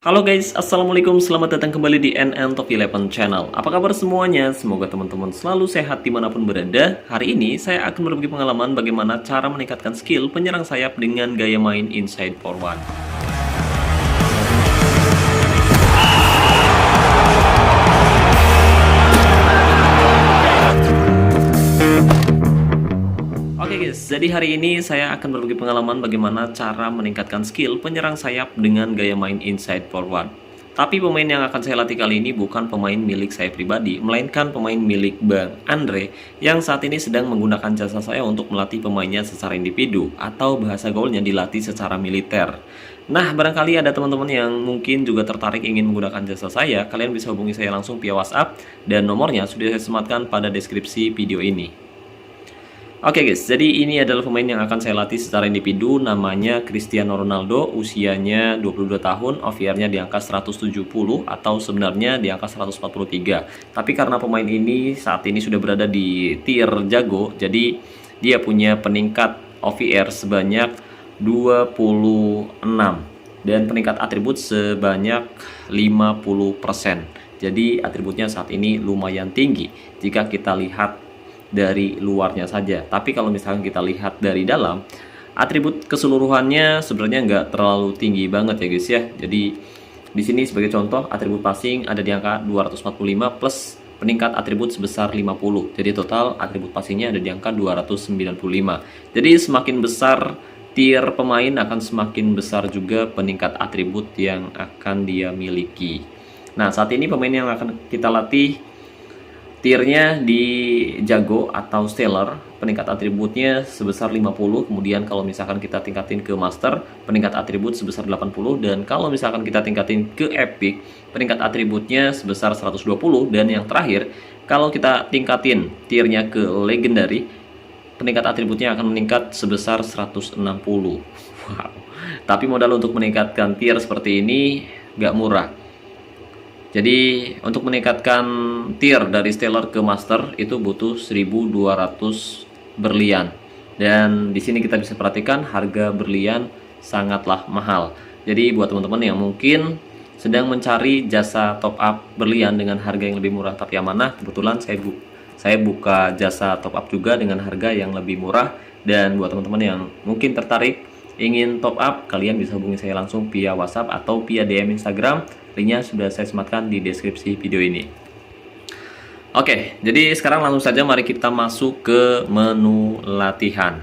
Halo guys, Assalamualaikum, selamat datang kembali di NN Top 11 Channel. Apa kabar semuanya? Semoga teman-teman selalu sehat dimanapun berada. Hari ini saya akan berbagi pengalaman bagaimana cara meningkatkan skill penyerang sayap dengan gaya main inside forward. Oke guys, jadi hari ini saya akan berbagi pengalaman bagaimana cara meningkatkan skill penyerang sayap dengan gaya main inside forward. Tapi pemain yang akan saya latih kali ini bukan pemain milik saya pribadi, melainkan pemain milik Bang Andre yang saat ini sedang menggunakan jasa saya untuk melatih pemainnya secara individu atau bahasa gaulnya dilatih secara militer. Nah, barangkali ada teman-teman yang mungkin juga tertarik ingin menggunakan jasa saya, kalian bisa hubungi saya langsung via WhatsApp dan nomornya sudah saya sematkan pada deskripsi video ini. Oke guys, jadi ini adalah pemain yang akan saya latih secara individu, namanya Cristiano Ronaldo, usianya 22 tahun, OVR-nya di angka 170 atau sebenarnya di angka 143. Tapi karena pemain ini saat ini sudah berada di tier jago, jadi dia punya peningkat OVR sebanyak 26 dan peningkat atribut sebanyak 50%. Jadi atributnya saat ini lumayan tinggi jika kita lihat dari luarnya saja. Tapi kalau misalkan kita lihat dari dalam, atribut keseluruhannya sebenarnya nggak terlalu tinggi banget ya guys ya. Jadi di sini sebagai contoh, atribut passing ada di angka 245 plus peningkat atribut sebesar 50. Jadi total atribut passingnya ada di angka 295. Jadi semakin besar tier pemain akan semakin besar juga peningkat atribut yang akan dia miliki. Nah, saat ini pemain yang akan kita latih tiernya di jago atau stellar, peningkat atributnya sebesar 50. Kemudian kalau misalkan kita tingkatin ke master, peningkat atribut sebesar 80. Dan kalau misalkan kita tingkatin ke epic, peningkat atributnya sebesar 120. Dan yang terakhir, kalau kita tingkatin tiernya ke legendary, peningkat atributnya akan meningkat sebesar 160. Wow. Tapi modal untuk meningkatkan tier seperti ini gak murah. Jadi untuk meningkatkan tier dari stellar ke master itu butuh 1.200 berlian. Dan di sini kita bisa perhatikan harga berlian sangatlah mahal. Jadi buat teman-teman yang mungkin sedang mencari jasa top up berlian dengan harga yang lebih murah tapi amanah, kebetulan saya buka jasa top up juga dengan harga yang lebih murah. Dan buat teman-teman yang mungkin tertarik ingin top up, kalian bisa hubungi saya langsung via WhatsApp atau via DM Instagram. Linknya sudah saya sematkan di deskripsi video ini. Oke, jadi sekarang langsung saja mari kita masuk ke menu latihan.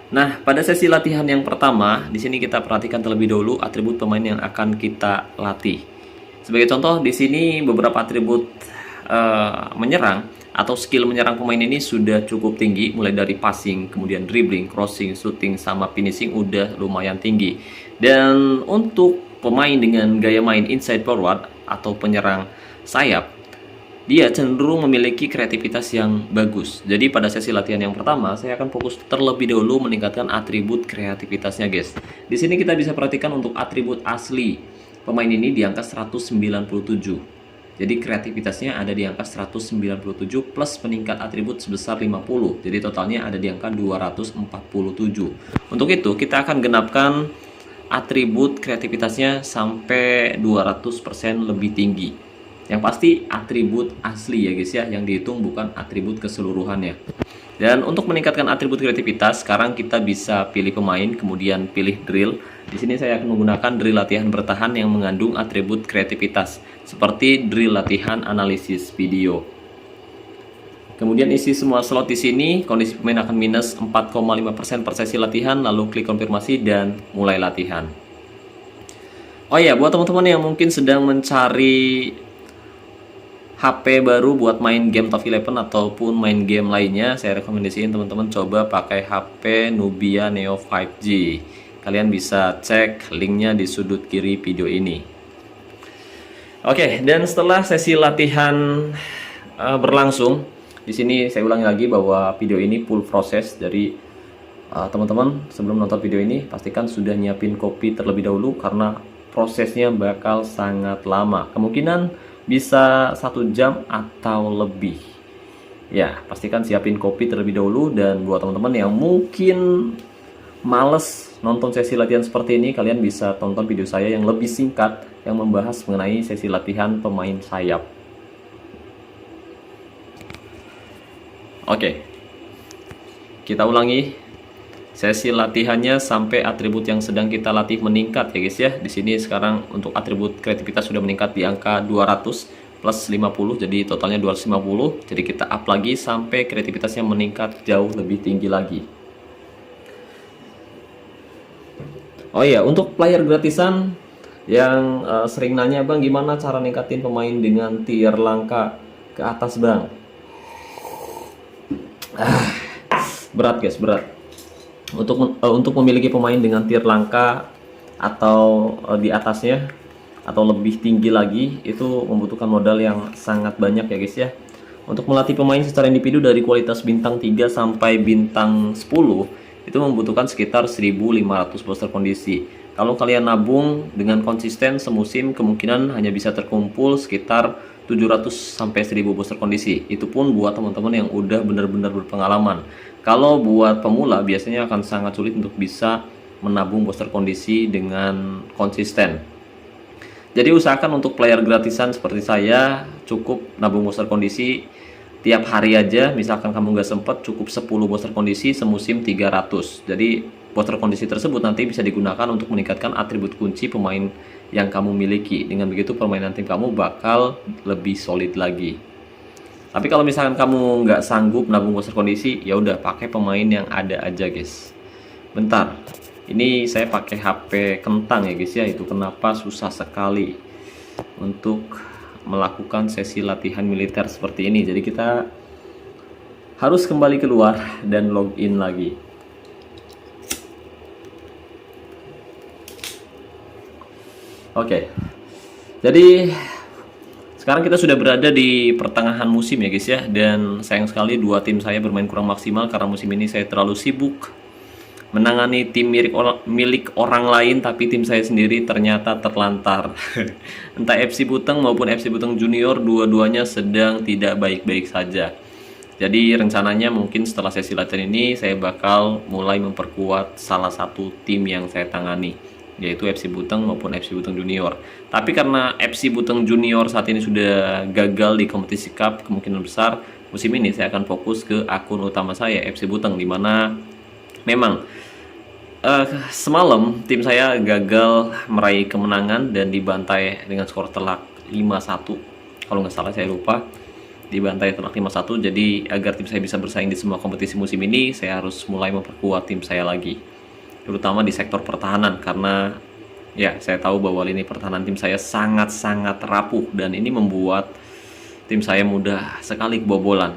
Nah, pada sesi latihan yang pertama, di sini kita perhatikan terlebih dahulu atribut pemain yang akan kita latih. Sebagai contoh, di sini beberapa atribut menyerang atau skill menyerang pemain ini sudah cukup tinggi, mulai dari passing, kemudian dribbling, crossing, shooting, sama finishing udah lumayan tinggi. Dan untuk pemain dengan gaya main inside forward atau penyerang sayap, dia cenderung memiliki kreativitas yang bagus. Jadi pada sesi latihan yang pertama, saya akan fokus terlebih dahulu meningkatkan atribut kreativitasnya guys. Di sini kita bisa perhatikan untuk atribut asli pemain ini di angka 197. Jadi kreativitasnya ada di angka 197 plus peningkat atribut sebesar 50. Jadi totalnya ada di angka 247. Untuk itu kita akan genapkan atribut kreativitasnya sampai 200% lebih tinggi. Yang pasti atribut asli ya guys ya, yang dihitung bukan atribut keseluruhannya. Dan untuk meningkatkan atribut kreativitas, sekarang kita bisa pilih pemain, kemudian pilih drill. Di sini saya akan menggunakan drill latihan bertahan yang mengandung atribut kreativitas, seperti drill latihan analisis video. Kemudian isi semua slot di sini, kondisi pemain akan minus 4,5% per sesi latihan, lalu klik konfirmasi dan mulai latihan. Oh ya, buat teman-teman yang mungkin sedang mencari HP baru buat main game Top 11 ataupun main game lainnya, saya rekomendasiin teman-teman coba pakai HP Nubia Neo 5G. Kalian bisa cek linknya di sudut kiri video ini. Oke, dan setelah sesi latihan berlangsung, di sini saya ulangi lagi bahwa video ini full proses. Jadi teman-teman sebelum nonton video ini pastikan sudah nyiapin kopi terlebih dahulu karena prosesnya bakal sangat lama. Kemungkinan bisa 1 jam atau lebih. Ya, pastikan siapin kopi terlebih dahulu. Dan buat teman-teman yang mungkin males nonton sesi latihan seperti ini, kalian bisa tonton video saya yang lebih singkat yang membahas mengenai sesi latihan pemain sayap. Oke, kita ulangi sesi latihannya sampai atribut yang sedang kita latih meningkat ya guys ya. Di sini sekarang untuk atribut kreativitas sudah meningkat di angka 200 plus 50, jadi totalnya 250. Jadi kita up lagi sampai kreativitasnya meningkat jauh lebih tinggi lagi. Oh iya, untuk player gratisan yang sering nanya, Bang, gimana cara ningkatin pemain dengan tier langka ke atas, Bang? Berat guys, berat. Untuk memiliki pemain dengan tier langka atau di atasnya atau lebih tinggi lagi, itu membutuhkan modal yang sangat banyak ya guys ya. Untuk melatih pemain secara individu dari kualitas bintang 3 sampai bintang 10 itu membutuhkan sekitar 1.500 booster kondisi. Kalau kalian nabung dengan konsisten semusim, kemungkinan hanya bisa terkumpul sekitar 700 sampai 1.000 booster kondisi. Itu pun buat teman-teman yang udah benar-benar berpengalaman. Kalau buat pemula biasanya akan sangat sulit untuk bisa menabung booster kondisi dengan konsisten. Jadi usahakan untuk player gratisan seperti saya cukup nabung booster kondisi tiap hari aja. Misalkan kamu nggak sempet, cukup 10 booster kondisi semusim 300. Jadi booster kondisi tersebut nanti bisa digunakan untuk meningkatkan atribut kunci pemain yang kamu miliki. Dengan begitu permainan tim kamu bakal lebih solid lagi. Tapi kalau misalkan kamu nggak sanggup nabung booster kondisi, ya udah pakai pemain yang ada aja guys. Bentar, ini saya pakai HP kentang ya guys ya. Itu kenapa susah sekali untuk melakukan sesi latihan militer seperti ini. Jadi kita harus kembali keluar dan login lagi. Oke, jadi sekarang kita sudah berada di pertengahan musim ya guys ya. Dan sayang sekali dua tim saya bermain kurang maksimal karena musim ini saya terlalu sibuk menangani tim milik orang lain, tapi tim saya sendiri ternyata terlantar. Entah FC Buteng maupun FC Buteng Junior, dua-duanya sedang tidak baik-baik saja. Jadi rencananya mungkin setelah sesi latihan ini saya bakal mulai memperkuat salah satu tim yang saya tangani, yaitu FC Buteng maupun FC Buteng Junior. Tapi karena FC Buteng Junior saat ini sudah gagal di kompetisi cup, kemungkinan besar musim ini saya akan fokus ke akun utama saya FC Buteng, dimana memang semalam tim saya gagal meraih kemenangan dan dibantai dengan skor telak 5-1. Kalau nggak salah, saya lupa, dibantai telak 5-1. Jadi agar tim saya bisa bersaing di semua kompetisi musim ini, saya harus mulai memperkuat tim saya lagi, terutama di sektor pertahanan, karena ya saya tahu bahwa lini pertahanan tim saya sangat-sangat rapuh dan ini membuat tim saya mudah sekali kebobolan.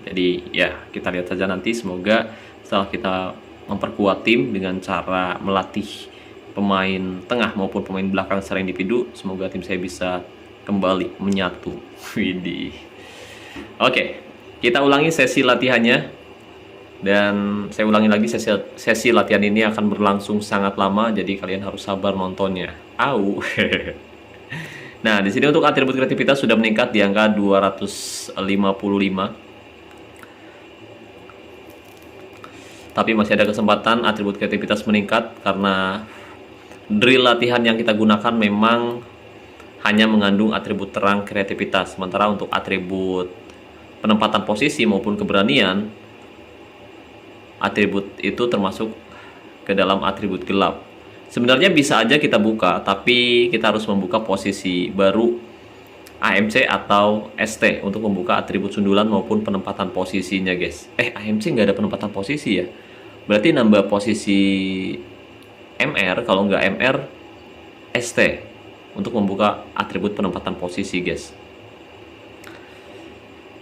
Jadi ya kita lihat saja nanti, semoga setelah kita memperkuat tim dengan cara melatih pemain tengah maupun pemain belakang secara individu, semoga tim saya bisa kembali menyatu. Widih. Oke, kita ulangi sesi latihannya. Dan saya ulangi lagi, sesi latihan ini akan berlangsung sangat lama, jadi kalian harus sabar nontonnya. Au. Nah, di sini untuk atribut kreativitas sudah meningkat di angka 255. Tapi masih ada kesempatan atribut kreativitas meningkat karena drill latihan yang kita gunakan memang hanya mengandung atribut terang kreativitas. Sementara untuk atribut penempatan posisi maupun keberanian, atribut itu termasuk ke dalam atribut gelap. Sebenarnya bisa aja kita buka, tapi kita harus membuka posisi baru AMC atau ST untuk membuka atribut sundulan maupun penempatan posisinya guys. AMC nggak ada penempatan posisi ya, berarti nambah posisi MR. Kalau nggak MR, ST untuk membuka atribut penempatan posisi guys.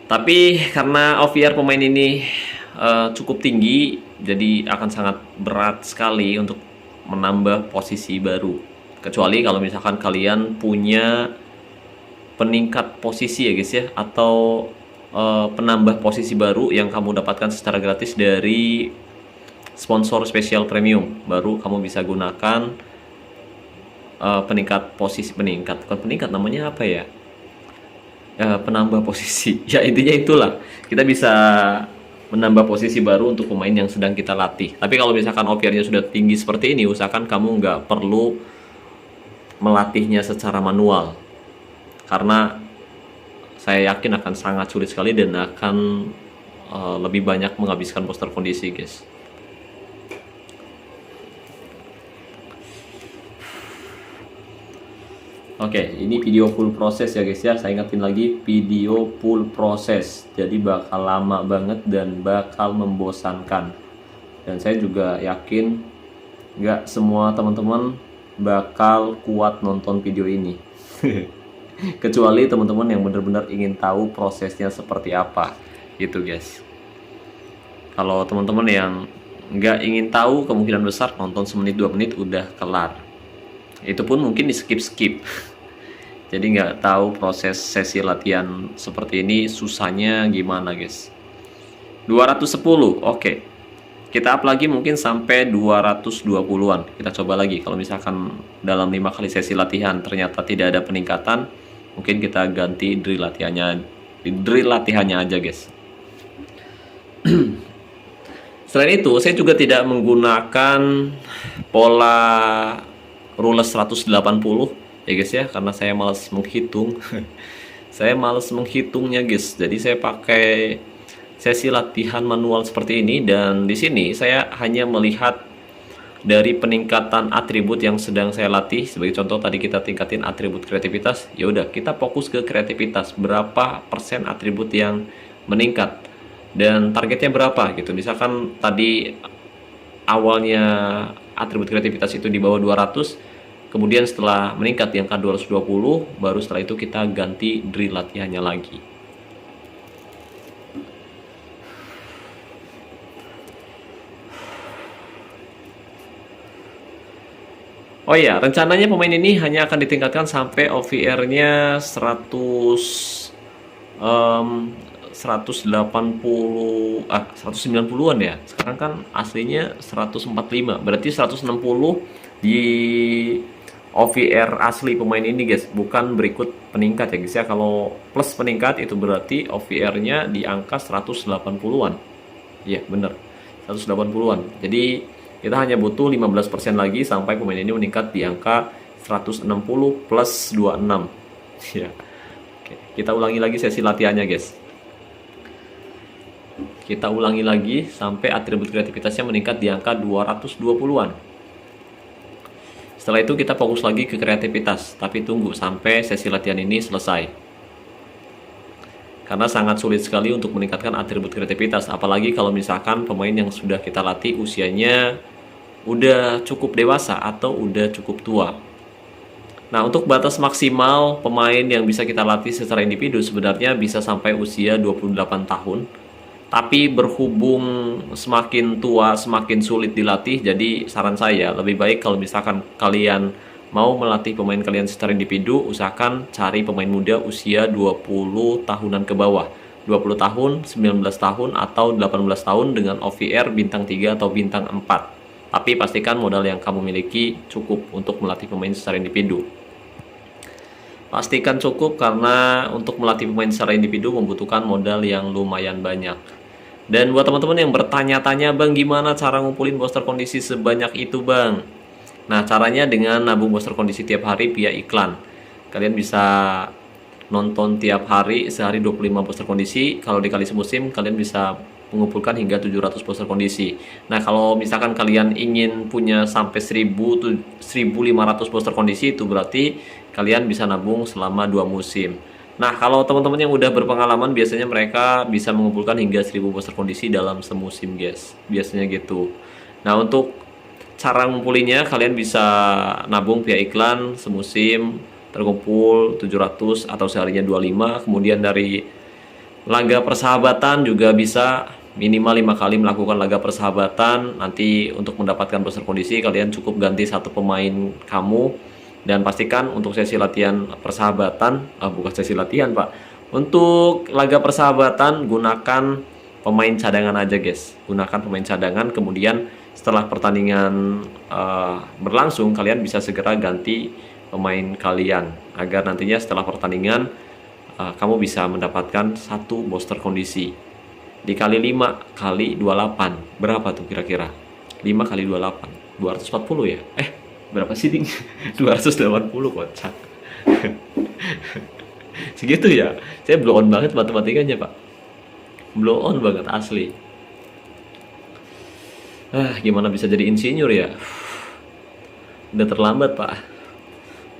Tapi karena OVR pemain ini cukup tinggi, jadi akan sangat berat sekali untuk menambah posisi baru, kecuali kalau misalkan kalian punya peningkat posisi ya guys ya, atau penambah posisi baru yang kamu dapatkan secara gratis dari sponsor spesial premium, baru kamu bisa gunakan peningkat posisi, bukan peningkat, namanya apa ya, penambah posisi. Ya intinya itulah, kita bisa menambah posisi baru untuk pemain yang sedang kita latih. Tapi kalau misalkan OVR-nya sudah tinggi seperti ini, usahakan kamu nggak perlu melatihnya secara manual, karena saya yakin akan sangat sulit sekali dan akan lebih banyak menghabiskan poster kondisi, guys. Oke, ini video full proses ya guys ya. Saya ingetin lagi, video full proses. Jadi bakal lama banget dan bakal membosankan. Dan saya juga yakin nggak semua teman-teman bakal kuat nonton video ini. Kecuali teman-teman yang benar-benar ingin tahu prosesnya seperti apa, gitu guys. Kalau teman-teman yang nggak ingin tahu, kemungkinan besar nonton semenit 2 menit udah kelar. Itu pun mungkin di skip-skip. Jadi nggak tahu proses sesi latihan seperti ini susahnya gimana, guys. 210, oke. Kita up lagi mungkin sampai 220-an. Kita coba lagi. Kalau misalkan dalam 5 kali sesi latihan ternyata tidak ada peningkatan, mungkin kita ganti drill latihannya aja, guys. Selain itu, saya juga tidak menggunakan pola rules 180 ya guys ya, karena saya malas menghitung. Saya malas menghitungnya, guys. Jadi saya pakai sesi latihan manual seperti ini, dan di sini saya hanya melihat dari peningkatan atribut yang sedang saya latih. Sebagai contoh tadi kita tingkatin atribut kreativitas, ya udah kita fokus ke kreativitas, berapa persen atribut yang meningkat dan targetnya berapa gitu. Misalkan tadi awalnya atribut kreativitas itu di bawah 200, kemudian setelah meningkat di angka 220, baru setelah itu kita ganti drill latihannya lagi. Oh iya, rencananya pemain ini hanya akan ditingkatkan sampai OVR-nya 190-an ya. Sekarang kan aslinya 145. Berarti 160 di OVR asli pemain ini, guys, bukan berikut peningkat ya guys ya. Kalau plus peningkat itu berarti OVR-nya di angka 180-an. Iya, bener. 180-an. Jadi kita hanya butuh 15% lagi sampai pemain ini meningkat di angka 160 plus 26. Ya. Oke, kita ulangi lagi sesi latihannya, guys. Kita ulangi lagi sampai atribut kreativitasnya meningkat di angka 220-an. Setelah itu kita fokus lagi ke kreativitas, tapi tunggu sampai sesi latihan ini selesai. Karena sangat sulit sekali untuk meningkatkan atribut kreativitas, apalagi kalau misalkan pemain yang sudah kita latih usianya udah cukup dewasa atau udah cukup tua. Nah, untuk batas maksimal pemain yang bisa kita latih secara individu sebenarnya bisa sampai usia 28 tahun. Tapi berhubung semakin tua semakin sulit dilatih, jadi saran saya lebih baik kalau misalkan kalian mau melatih pemain kalian secara individu, usahakan cari pemain muda usia 20 tahunan ke bawah. 20 tahun, 19 tahun, atau 18 tahun dengan OVR bintang 3 atau bintang 4. Tapi pastikan modal yang kamu miliki cukup untuk melatih pemain secara individu. Pastikan cukup karena untuk melatih pemain secara individu membutuhkan modal yang lumayan banyak. Dan buat teman-teman yang bertanya-tanya, Bang, gimana cara ngumpulin booster kondisi sebanyak itu, Bang? Nah, caranya dengan nabung booster kondisi tiap hari via iklan. Kalian bisa nonton tiap hari, sehari 25 booster kondisi. Kalau dikali semusim, kalian bisa mengumpulkan hingga 700 booster kondisi. Nah, kalau misalkan kalian ingin punya sampai 1.500 booster kondisi, itu berarti kalian bisa nabung selama 2 musim. Nah, kalau teman-teman yang udah berpengalaman, biasanya mereka bisa mengumpulkan hingga 1000 booster kondisi dalam semusim, guys. Biasanya gitu. Nah, untuk cara ngumpulinnya, kalian bisa nabung via iklan semusim, terkumpul 700 atau seharinya 25. Kemudian dari laga persahabatan juga bisa minimal 5 kali melakukan laga persahabatan. Nanti untuk mendapatkan booster kondisi, kalian cukup ganti satu pemain kamu. Dan pastikan untuk sesi latihan persahabatan, bukan sesi latihan pak, untuk laga persahabatan gunakan pemain cadangan aja, guys. Gunakan pemain cadangan, kemudian setelah pertandingan berlangsung, kalian bisa segera ganti pemain kalian agar nantinya setelah pertandingan kamu bisa mendapatkan 1 booster kondisi. dikali 5 kali 28 berapa tuh kira-kira? 5 kali 28 240 ya? Berapa sih ding? 280 kocak. Segitu ya? Saya blow on banget matematikanya pak, blow on banget asli. Gimana bisa jadi insinyur ya? Udah terlambat pak,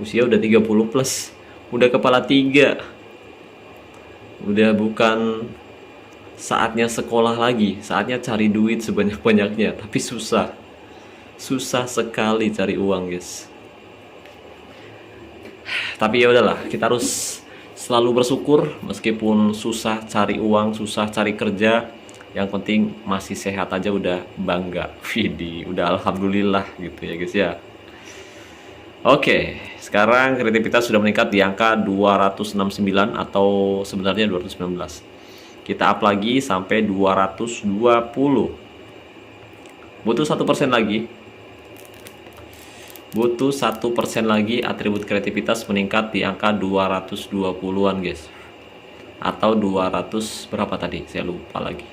usia udah 30 plus, udah kepala 3, udah bukan saatnya sekolah lagi, saatnya cari duit sebanyak-banyaknya. Tapi susah sekali cari uang guys. Tapi ya udahlah, kita harus selalu bersyukur meskipun susah cari uang, susah cari kerja. Yang penting masih sehat aja udah bangga. Vidi, udah alhamdulillah gitu ya guys ya. Oke, sekarang kreativitas sudah meningkat di angka 269 atau sebenarnya 219. Kita up lagi sampai 220. Butuh 1% lagi. Butuh 1% lagi atribut kreativitas meningkat di angka 220-an guys. Atau 200 berapa tadi? Saya lupa lagi.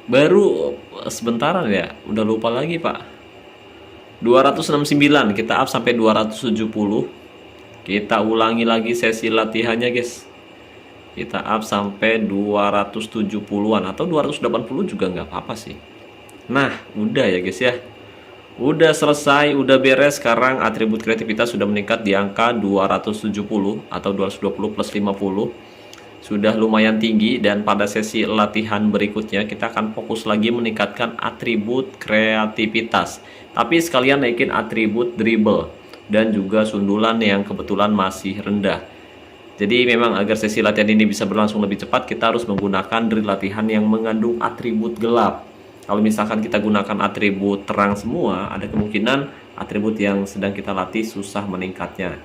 Baru sebentaran ya, udah lupa lagi pak. 269, kita up sampai 270. Kita ulangi lagi sesi latihannya guys. Kita up sampai 270-an atau 280 juga nggak apa-apa sih. Nah, udah ya guys ya. Udah selesai, udah beres. Sekarang atribut kreativitas sudah meningkat di angka 270 atau 220 plus 50. Sudah lumayan tinggi, dan pada sesi latihan berikutnya kita akan fokus lagi meningkatkan atribut kreativitas. Tapi sekalian naikin atribut dribble dan juga sundulan yang kebetulan masih rendah. Jadi memang agar sesi latihan ini bisa berlangsung lebih cepat, kita harus menggunakan drill latihan yang mengandung atribut gelap. Kalau misalkan kita gunakan atribut terang semua, ada kemungkinan atribut yang sedang kita latih susah meningkatnya.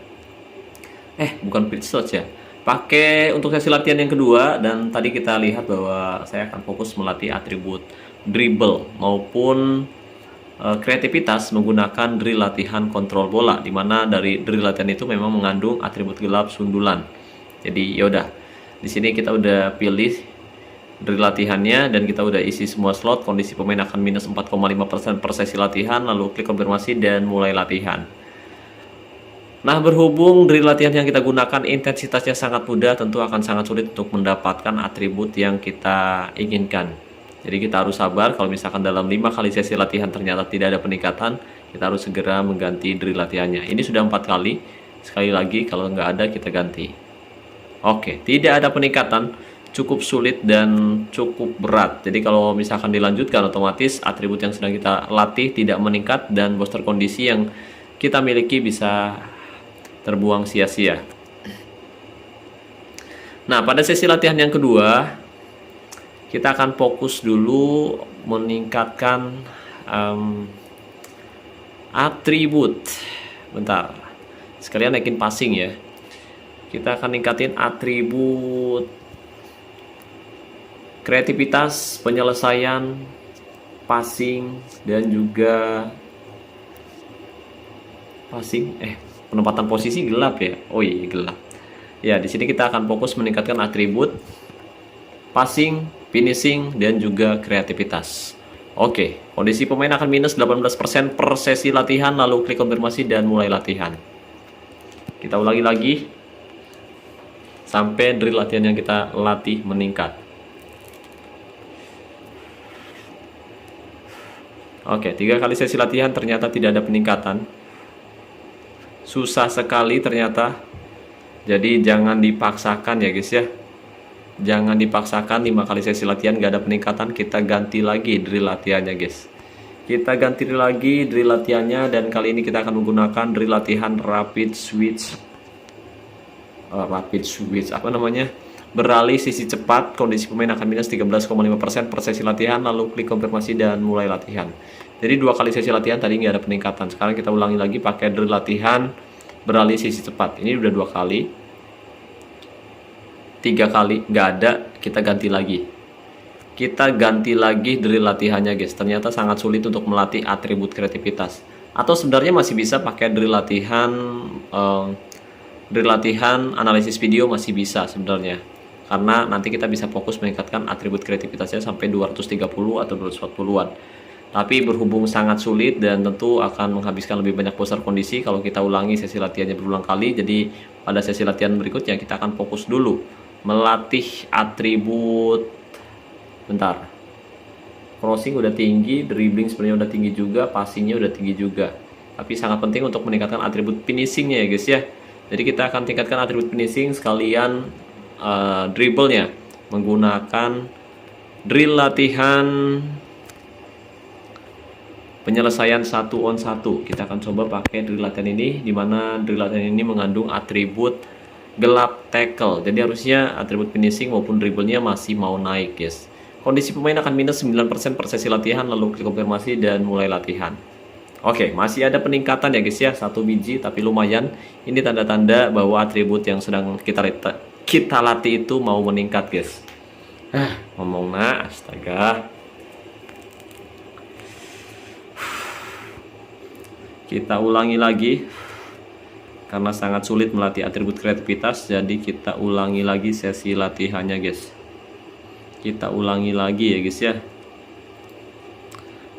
Bukan pitch search ya. Pakai untuk sesi latihan yang kedua, dan tadi kita lihat bahwa saya akan fokus melatih atribut dribble maupun kreativitas menggunakan drill latihan kontrol bola, dimana dari drill latihan itu memang mengandung atribut gelap sundulan. Jadi yaudah, di sini kita udah pilih drill latihannya dan kita udah isi semua slot. Kondisi pemain akan minus 4,5% per sesi latihan, lalu klik konfirmasi dan mulai latihan. Nah, berhubung drill latihan yang kita gunakan intensitasnya sangat mudah, tentu akan sangat sulit untuk mendapatkan atribut yang kita inginkan. Jadi kita harus sabar. Kalau misalkan dalam 5 kali sesi latihan ternyata tidak ada peningkatan, kita harus segera mengganti drill latihannya. Ini sudah 4 kali. Sekali lagi kalau nggak ada kita ganti. Oke, tidak ada peningkatan, cukup sulit dan cukup berat. Jadi kalau misalkan dilanjutkan, otomatis atribut yang sedang kita latih tidak meningkat dan booster kondisi yang kita miliki bisa terbuang sia-sia. Nah, pada sesi latihan yang kedua kita akan fokus dulu meningkatkan atribut. Bentar, sekalian naikin passing ya. Kita akan ningkatin atribut kreativitas, penyelesaian, passing, dan juga penempatan posisi gelap ya. Oh iya, gelap. Ya, di sini kita akan fokus meningkatkan atribut passing, finishing, dan juga kreativitas. Oke, kondisi pemain akan minus 18% per sesi latihan, lalu klik konfirmasi dan mulai latihan. Kita ulangi lagi sampai drill latihan yang kita latih meningkat. Oke, 3 kali sesi latihan ternyata tidak ada peningkatan. Susah sekali ternyata. Jadi jangan dipaksakan ya guys ya. Jangan dipaksakan 5 kali sesi latihan gak ada peningkatan, kita ganti lagi drill latihannya guys. Kita ganti lagi drill latihannya, dan kali ini kita akan menggunakan drill latihan rapid switch. Beralih sisi cepat. Kondisi pemain akan minus 13,5% per sesi latihan, lalu klik konfirmasi dan mulai latihan. Jadi 2 kali sesi latihan tadi nggak ada peningkatan. Sekarang kita ulangi lagi pakai drill latihan beralih sisi cepat. Ini udah 2 kali. 3 kali nggak ada, kita ganti lagi. Kita ganti lagi drill latihannya guys. Ternyata sangat sulit untuk melatih atribut kreativitas. Atau sebenarnya masih bisa pakai drill latihan analisis video, masih bisa sebenarnya. karena nanti kita bisa fokus meningkatkan atribut kreativitasnya sampai 230 atau 240-an. Tapi berhubung sangat sulit dan tentu akan menghabiskan lebih banyak poster kondisi kalau kita ulangi sesi latihannya berulang kali. Jadi pada sesi latihan berikutnya kita akan fokus dulu melatih atribut. Bentar, crossing udah tinggi, dribbling sebenarnya udah tinggi juga, passingnya udah tinggi juga. Tapi sangat penting untuk meningkatkan atribut finishingnya ya guys ya. Jadi kita akan tingkatkan atribut finishing sekalian dribblenya menggunakan drill latihan penyelesaian 1-on-1. Kita akan coba pakai drill latihan ini, dimana drill latihan ini mengandung atribut gelap tackle. Jadi harusnya atribut finishing maupun dribblenya masih mau naik guys. Kondisi pemain akan minus 9% per sesi latihan, lalu konfirmasi dan mulai latihan. Oke, masih ada peningkatan ya guys ya, 1 biji tapi lumayan. Ini tanda-tanda bahwa atribut yang sedang kita latih itu mau meningkat guys. Ngomong astaga. Kita ulangi lagi karena sangat sulit melatih atribut kreativitas, jadi kita ulangi lagi sesi latihannya guys. Kita ulangi lagi ya guys ya.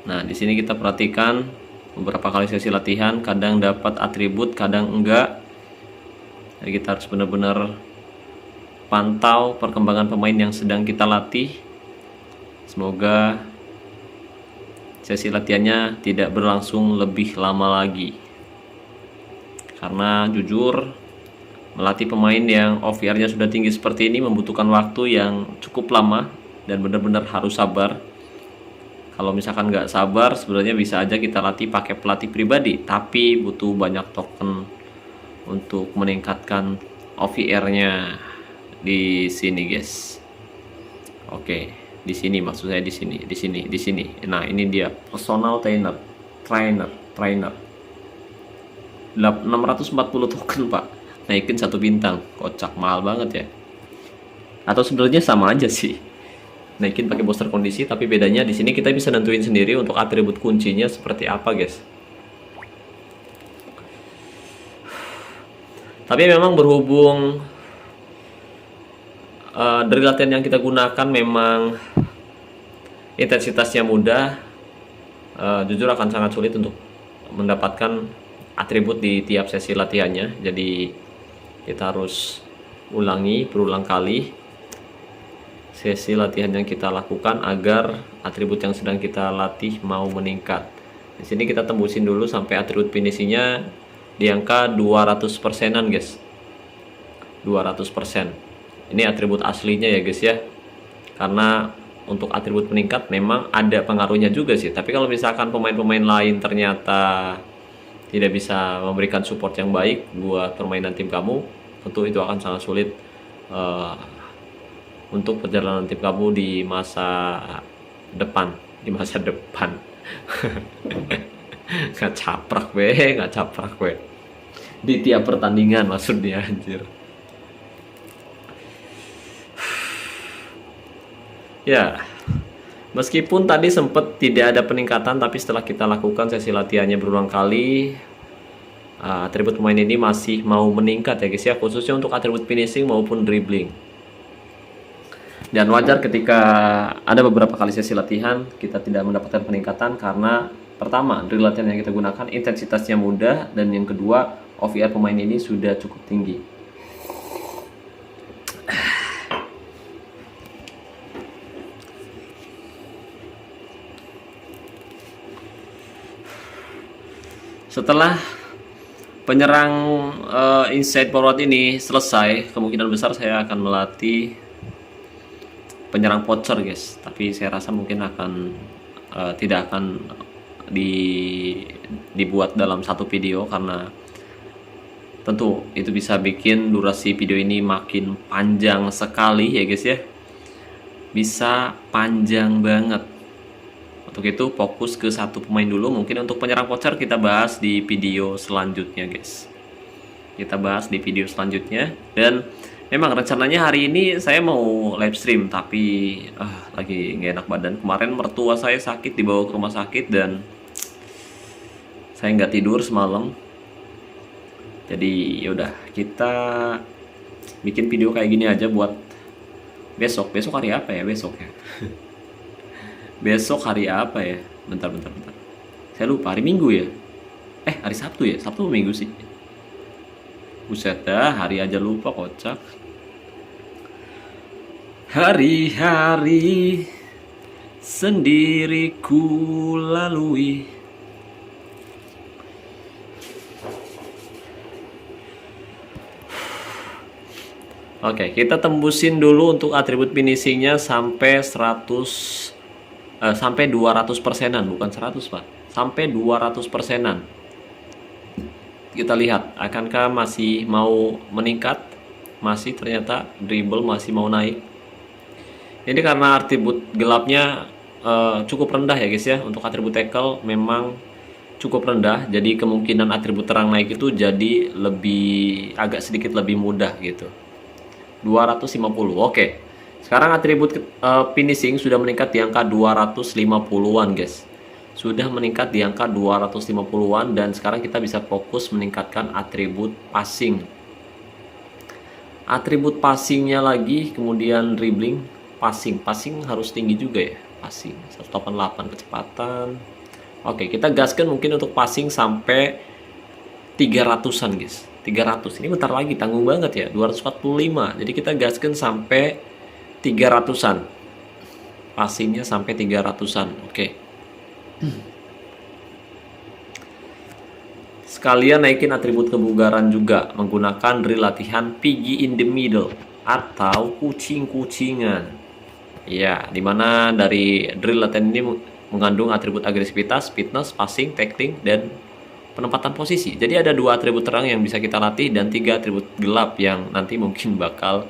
Nah, di sini kita perhatikan beberapa kali sesi latihan, kadang dapat atribut, kadang enggak. Jadi kita harus benar-benar pantau perkembangan pemain yang sedang kita latih. Semoga sesi latihannya tidak berlangsung lebih lama lagi, karena jujur melatih pemain yang OVR-nya sudah tinggi seperti ini membutuhkan waktu yang cukup lama dan benar-benar harus sabar. Kalau misalkan nggak sabar, sebenarnya bisa aja kita latih pakai pelatih pribadi, tapi butuh banyak token untuk meningkatkan OVR-nya di sini guys. Oke. Di sini maksud saya, di sini. Nah, ini dia personal trainer. 640 token, Pak. Naikin 1 bintang. Kocak, mahal banget ya. Atau sebenarnya sama aja sih. Naikin pakai booster kondisi, tapi bedanya di sini kita bisa nentuin sendiri untuk atribut kuncinya seperti apa, guys. Tapi memang berhubung dari latihan yang kita gunakan memang intensitasnya mudah, jujur akan sangat sulit untuk mendapatkan atribut di tiap sesi latihannya. Jadi kita harus ulangi berulang kali sesi latihan yang kita lakukan agar atribut yang sedang kita latih mau meningkat. Di sini kita tembusin dulu sampai atribut finishingnya di angka 200%-an guys. 200%. Ini atribut aslinya ya guys ya. Karena untuk atribut meningkat memang ada pengaruhnya juga sih. Tapi kalau misalkan pemain-pemain lain ternyata tidak bisa memberikan support yang baik buat permainan tim kamu, tentu itu akan sangat sulit untuk perjalanan tim kamu di masa depan. Nggak caprak we. Di tiap pertandingan maksudnya, anjir. Ya, meskipun tadi sempat tidak ada peningkatan, tapi setelah kita lakukan sesi latihannya berulang kali, atribut pemain ini masih mau meningkat ya guys ya, khususnya untuk atribut finishing maupun dribbling. Dan wajar ketika ada beberapa kali sesi latihan kita tidak mendapatkan peningkatan, karena pertama, drill latihan yang kita gunakan intensitasnya mudah, dan yang kedua, OVR pemain ini sudah cukup tinggi. Setelah penyerang inside forward ini selesai, kemungkinan besar saya akan melatih penyerang poacher guys. Tapi saya rasa mungkin akan tidak akan dibuat dalam satu video, karena tentu itu bisa bikin durasi video ini makin panjang sekali ya guys ya. Bisa panjang banget. Untuk itu fokus ke satu pemain dulu. Mungkin untuk penyerang poacher kita bahas di video selanjutnya guys. Kita bahas di video selanjutnya. Dan memang rencananya hari ini saya mau live stream, tapi lagi nggak enak badan. Kemarin mertua saya sakit, dibawa ke rumah sakit dan saya nggak tidur semalam. Jadi yaudah, kita bikin video kayak gini aja buat Besok hari apa ya besok ya? Besok hari apa ya? Bentar. Saya lupa, hari Minggu ya? Hari Sabtu ya? Sabtu atau Minggu sih? Buset dah, hari aja lupa, kocak. Hari-hari sendiri ku lalui. Oke, kita tembusin dulu untuk atribut finishingnya sampai 200 persenan, bukan 100 Pak, sampai 200 persenan. Kita lihat, akankah masih mau meningkat? Masih, ternyata dribble masih mau naik. Ini karena atribut gelapnya cukup rendah ya guys ya. Untuk atribut tackle memang cukup rendah, jadi kemungkinan atribut terang naik itu jadi agak sedikit lebih mudah gitu. 250. Oke. Sekarang atribut finishing sudah meningkat di angka 250-an, guys. Sudah meningkat di angka 250-an, dan sekarang kita bisa fokus meningkatkan atribut passing. Atribut passingnya lagi, kemudian dribbling, passing harus tinggi juga ya. Passing 188 kecepatan. Oke, kita gaskan mungkin untuk passing sampai 300-an, guys. 300. Ini bentar lagi, tanggung banget ya. 245. Jadi kita gaskan sampai 300-an. Passingnya sampai 300-an. Oke. Sekalian naikin atribut kebugaran juga menggunakan drill latihan Piggy in the Middle atau kucing-kucingan. Ya, dimana dari drill latihan ini mengandung atribut agresivitas, fitness, passing, tackling, dan penempatan posisi. Jadi ada 2 atribut terang yang bisa kita latih dan 3 atribut gelap yang nanti mungkin bakal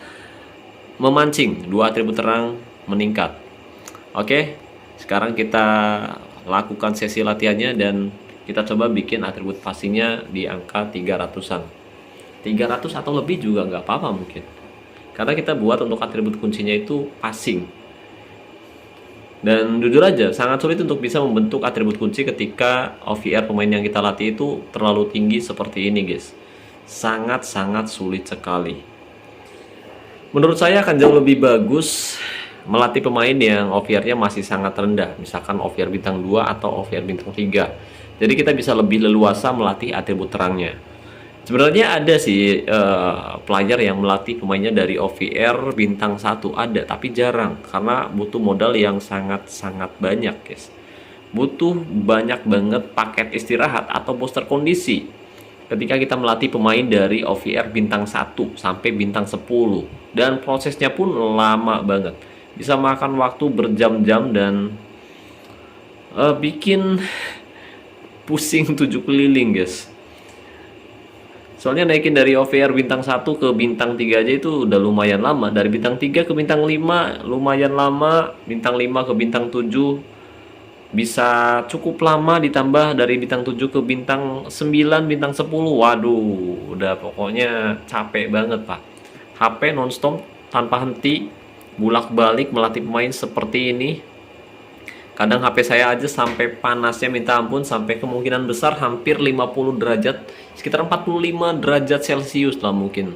memancing 2 atribut terang meningkat. Oke, sekarang kita lakukan sesi latihannya dan kita coba bikin atribut passingnya di angka 300-an. 300 atau lebih juga nggak apa-apa mungkin. Karena kita buat untuk atribut kuncinya itu passing. Dan jujur aja, sangat sulit untuk bisa membentuk atribut kunci ketika OVR pemain yang kita latih itu terlalu tinggi seperti ini, guys. Sangat-sangat sulit sekali. Menurut saya akan jauh lebih bagus melatih pemain yang OVR-nya masih sangat rendah. Misalkan OVR bintang 2 atau OVR bintang 3. Jadi kita bisa lebih leluasa melatih atribut terangnya. Sebenarnya ada sih player yang melatih pemainnya dari OVR bintang 1, ada, tapi jarang karena butuh modal yang sangat-sangat banyak, guys. Butuh banyak banget paket istirahat atau booster kondisi ketika kita melatih pemain dari OVR bintang 1 sampai bintang 10, dan prosesnya pun lama banget. Bisa makan waktu berjam-jam dan bikin pusing 7 keliling, guys. Soalnya naikin dari OVR bintang 1 ke bintang 3 aja itu udah lumayan lama. Dari bintang 3 ke bintang 5 lumayan lama. Bintang 5 ke bintang 7 bisa cukup lama. Ditambah dari bintang 7 ke bintang 9, bintang 10. Waduh, udah pokoknya capek banget, Pak. HP nonstop tanpa henti, bolak-balik melatih pemain seperti ini. Kadang HP saya aja sampai panasnya minta ampun, sampai kemungkinan besar hampir 50 derajat, sekitar 45 derajat Celcius lah mungkin.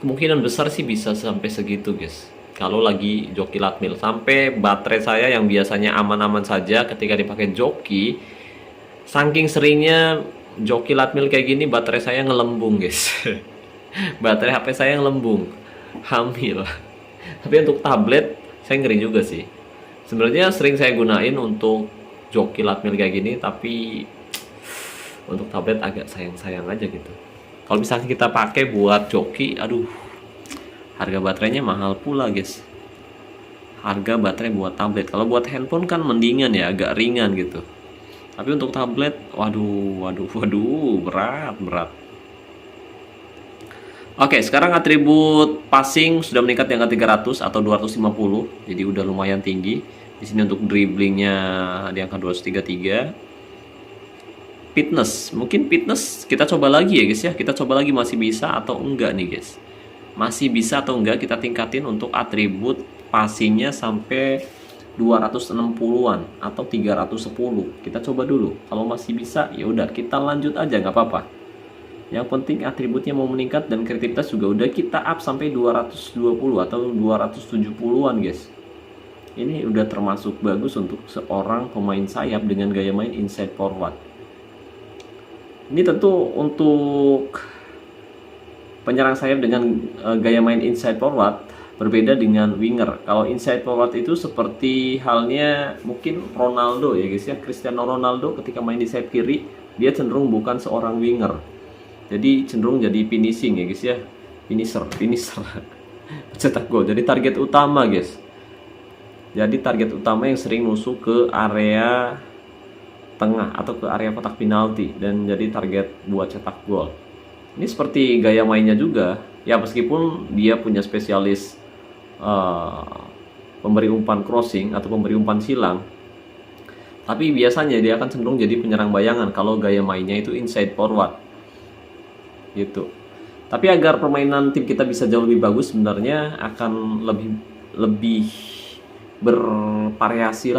Kemungkinan besar sih bisa sampai segitu, guys. Kalau lagi joki latmil, sampai baterai saya yang biasanya aman-aman saja ketika dipakai joki, saking seringnya joki latmil kayak gini, baterai saya ngelembung, guys. Baterai HP saya ngelembung, hamil. Tapi untuk tablet saya ngeri juga sih. Sebenarnya sering saya gunain untuk joki latmil kayak gini, tapi untuk tablet agak sayang-sayang aja gitu. Kalau misalnya kita pakai buat joki, aduh, harga baterainya mahal pula, guys. Harga baterai buat tablet. Kalau buat handphone kan mendingan ya, agak ringan gitu. Tapi untuk tablet, waduh, berat. Oke, sekarang atribut passing sudah meningkat di angka 300 atau 250, jadi udah lumayan tinggi. Di sini untuk dribblingnya di angka 233. Fitness, mungkin fitness kita coba lagi ya, guys ya. Kita coba lagi masih bisa atau enggak nih, guys. Masih bisa atau enggak kita tingkatin untuk atribut passingnya sampai 260-an atau 310. Kita coba dulu. Kalau masih bisa, ya udah kita lanjut aja, nggak apa-apa. Yang penting atributnya mau meningkat dan kreativitas juga udah kita up sampai 220 atau 270-an guys. Ini udah termasuk bagus untuk seorang pemain sayap dengan gaya main inside forward. Ini tentu untuk penyerang sayap dengan gaya main inside forward berbeda dengan winger. Kalau inside forward itu seperti halnya mungkin Ronaldo ya guys ya. Cristiano Ronaldo ketika main di sayap kiri, dia cenderung bukan seorang winger. Jadi cenderung jadi finishing ya guys ya. Finisher. Cetak gol. Jadi target utama guys. Jadi target utama yang sering nusuk ke area tengah atau ke area kotak penalti dan jadi target buat cetak gol. Ini seperti gaya mainnya juga. Ya meskipun dia punya spesialis pemberi umpan crossing atau pemberi umpan silang, tapi biasanya dia akan cenderung jadi penyerang bayangan kalau gaya mainnya itu inside forward gitu. Tapi agar permainan tim kita bisa jauh lebih bagus, sebenarnya akan lebih bervariasi.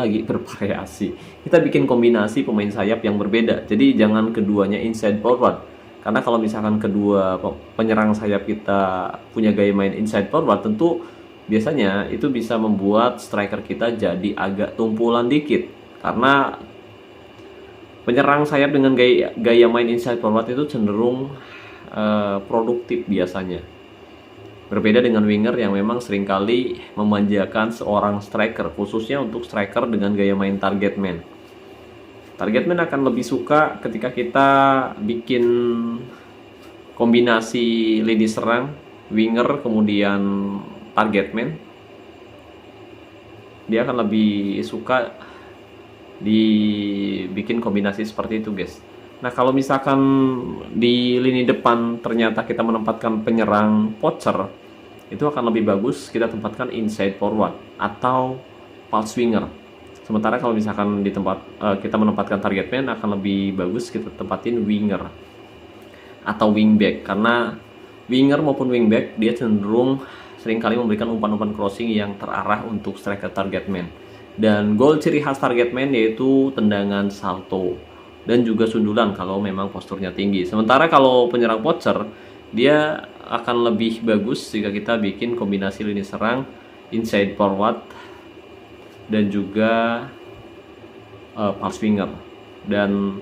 Kita bikin kombinasi pemain sayap yang berbeda. Jadi jangan keduanya inside forward. Karena kalau misalkan kedua penyerang sayap kita punya gaya main inside forward, tentu biasanya itu bisa membuat striker kita jadi agak tumpulan dikit. Karena penyerang sayap dengan gaya main inside forward itu cenderung produktif biasanya. Berbeda dengan winger yang memang seringkali memanjakan seorang striker, khususnya untuk striker dengan gaya main target man. Target man akan lebih suka ketika kita bikin kombinasi lini serang, winger, kemudian target man. Dia akan lebih suka dibikin kombinasi seperti itu guys. Nah kalau misalkan di lini depan ternyata kita menempatkan penyerang poacher, itu akan lebih bagus kita tempatkan inside forward atau false winger. Sementara kalau misalkan di tempat kita menempatkan target man, akan lebih bagus kita tempatin winger atau wingback. Karena winger maupun wingback dia cenderung seringkali memberikan umpan-umpan crossing yang terarah untuk striker target man. Dan gol ciri khas target man yaitu tendangan salto dan juga sundulan kalau memang posturnya tinggi. Sementara kalau penyerang poacher, dia akan lebih bagus jika kita bikin kombinasi lini serang inside forward dan juga false winger. Dan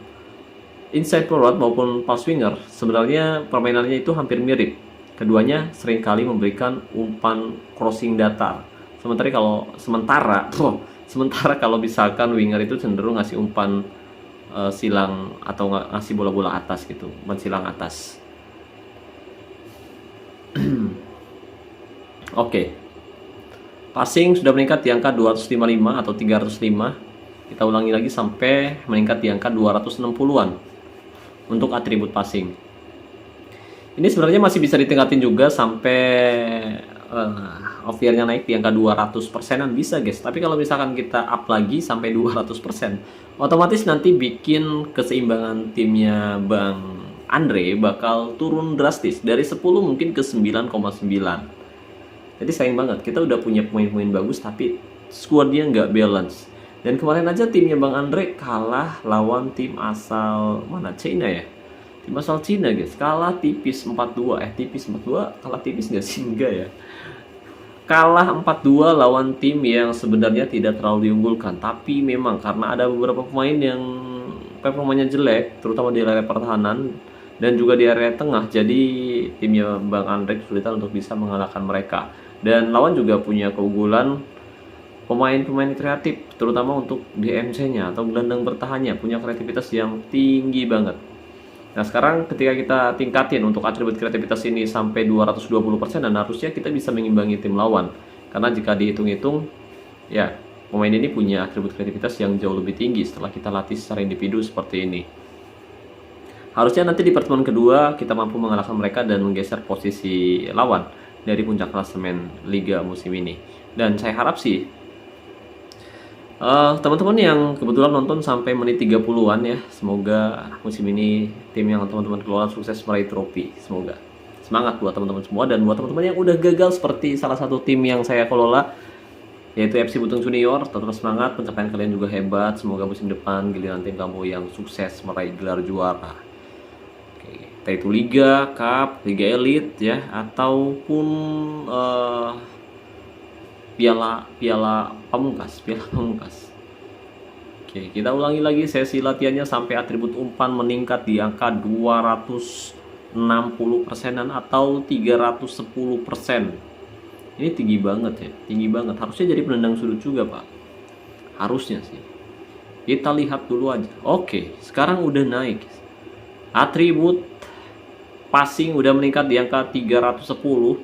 inside forward maupun false winger sebenarnya permainannya itu hampir mirip. Keduanya seringkali memberikan umpan crossing datar. Sementara kalau misalkan winger itu cenderung ngasih umpan silang atau ngasih bola-bola atas gitu, umpan silang atas. Oke. Passing sudah meningkat di angka 255 atau 305. Kita ulangi lagi sampai meningkat di angka 260-an untuk atribut passing. Ini sebenarnya masih bisa ditingkatin juga sampai off-year-nya naik di angka 200%-an bisa guys. Tapi kalau misalkan kita up lagi sampai 200%, otomatis nanti bikin keseimbangan timnya Bang Andre bakal turun drastis dari 10 mungkin ke 9,9. Jadi sayang banget, kita udah punya pemain-pemain bagus tapi squadnya nggak balance. Dan kemarin aja timnya Bang Andre kalah lawan tim asal mana, China ya? Tim asal China guys, kalah tipis 4-2. Kalah tipis nggak sih? Enggak ya. Kalah 4-2 lawan tim yang sebenarnya tidak terlalu diunggulkan. Tapi memang karena ada beberapa pemain yang performanya jelek, terutama di area pertahanan dan juga di area tengah, jadi timnya Bang Andre kesulitan untuk bisa mengalahkan mereka. Dan lawan juga punya keunggulan pemain-pemain kreatif, terutama untuk DMC-nya atau gelandang bertahannya, punya kreativitas yang tinggi banget. Nah sekarang ketika kita tingkatin untuk atribut kreativitas ini sampai 220%, dan harusnya kita bisa mengimbangi tim lawan. Karena jika dihitung-hitung, ya pemain ini punya atribut kreativitas yang jauh lebih tinggi setelah kita latih secara individu seperti ini. Harusnya nanti di pertemuan kedua kita mampu mengalahkan mereka dan menggeser posisi lawan dari puncak klasemen Liga musim ini. Dan saya harap sih teman-teman yang kebetulan nonton sampai menit 30-an ya, semoga musim ini tim yang teman-teman kelola sukses meraih trofi. Semoga. Semangat buat teman-teman semua, dan buat teman-teman yang udah gagal seperti salah satu tim yang saya kelola yaitu FC Butung Junior, tetap semangat, pencapaian kalian juga hebat. Semoga musim depan giliran tim kamu yang sukses meraih gelar juara. Oke. entah itu Liga, Cup, Liga Elite ya, ataupun piala piala pamungkas. Oke, kita ulangi lagi sesi latihannya sampai atribut umpan meningkat di angka 260%-an atau 310%. Ini tinggi banget ya, tinggi banget. Harusnya jadi penendang sudut juga, Pak. Harusnya sih. Kita lihat dulu aja. Oke, sekarang udah naik. Atribut passing udah meningkat di angka 310,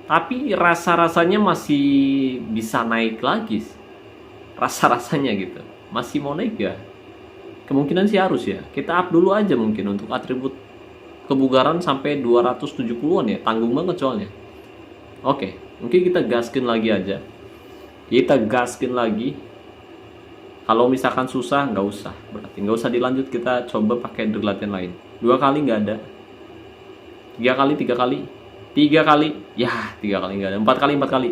tapi rasa-rasanya masih bisa naik lagi. Rasa-rasanya gitu. Masih mau naik ya? Kemungkinan sih harus ya. Kita up dulu aja mungkin untuk atribut kebugaran sampai 270-an ya. Tanggung banget soalnya. Oke, mungkin kita gaskin lagi aja. Kita gaskin lagi. Kalau misalkan susah nggak usah, berarti nggak usah dilanjut. Kita coba pakai drill latihan lain. 2 kali nggak ada. 3 kali, 3 kali, 3 kali, ya 3 kali nggak ada. 4 kali, 4 kali,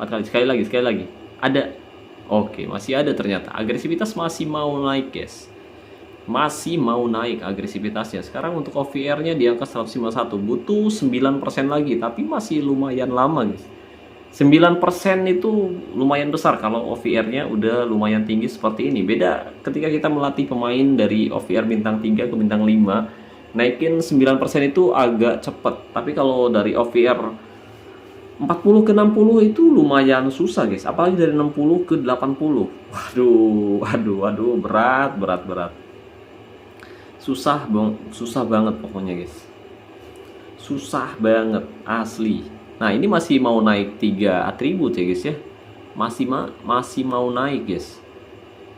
4 kali, sekali lagi, ada. Oke, masih ada ternyata. Agresivitas masih mau naik, guys. Masih mau naik agresivitasnya. Sekarang untuk OVR-nya di angka 151. Butuh 9% lagi, tapi masih lumayan lama, guys. 9% itu lumayan besar kalau OVR-nya udah lumayan tinggi seperti ini. Beda ketika kita melatih pemain dari OVR bintang 3 ke bintang 5, naikin 9% itu agak cepat. Tapi kalau dari OVR 40 ke 60 itu lumayan susah, guys. Apalagi dari 60 ke 80. Waduh, berat. Susah banget pokoknya, guys. Susah banget asli. Nah, ini masih mau naik 3 atribut ya, guys ya. Masih mau naik, guys.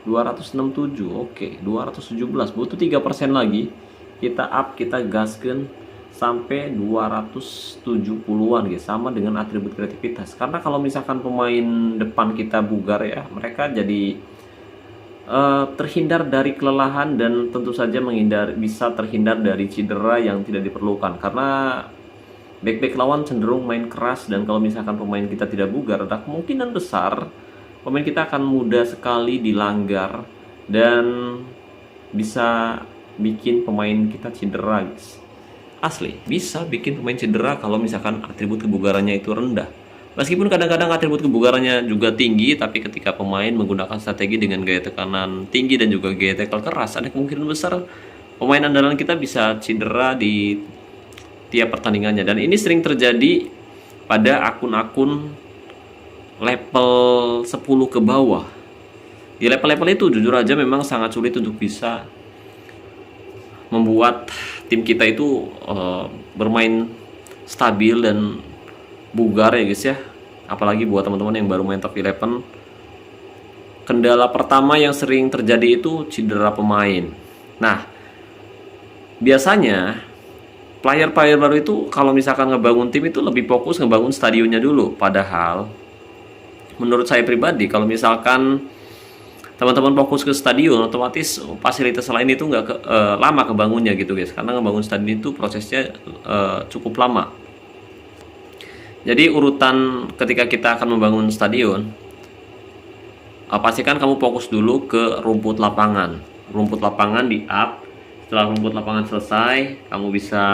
267. Oke, 217. Butuh 3% lagi. Kita up, kita gaskan sampai 270-an, guys. Sama dengan atribut kreativitas. Karena kalau misalkan pemain depan kita bugar ya, mereka jadi terhindar dari kelelahan dan tentu saja bisa terhindar dari cedera yang tidak diperlukan. Karena back lawan cenderung main keras, dan kalau misalkan pemain kita tidak bugar, ada kemungkinan besar pemain kita akan mudah sekali dilanggar dan bisa bikin pemain kita cedera, guys. Asli, bisa bikin pemain cedera kalau misalkan atribut kebugarannya itu rendah. Meskipun kadang-kadang atribut kebugarannya juga tinggi, tapi ketika pemain menggunakan strategi dengan gaya tekanan tinggi dan juga gaya tackle keras, ada kemungkinan besar pemain andalan kita bisa cedera di tiap pertandingannya. Dan ini sering terjadi pada akun-akun level 10 ke bawah. Di level-level itu jujur aja memang sangat sulit untuk bisa membuat tim kita itu bermain stabil dan bugar ya, guys ya. Apalagi buat teman-teman yang baru main top 11, kendala pertama yang sering terjadi itu cedera pemain. Nah, biasanya player baru itu kalau misalkan ngebangun tim itu lebih fokus ngebangun stadionnya dulu. Padahal menurut saya pribadi, kalau misalkan teman-teman fokus ke stadion, otomatis fasilitas lain itu nggak lama kebangunnya gitu, guys. Karena ngebangun stadion itu prosesnya cukup lama. Jadi urutan ketika kita akan membangun stadion, pastikan kamu fokus dulu ke rumput lapangan. Rumput lapangan di up. Setelah rumput lapangan selesai, kamu bisa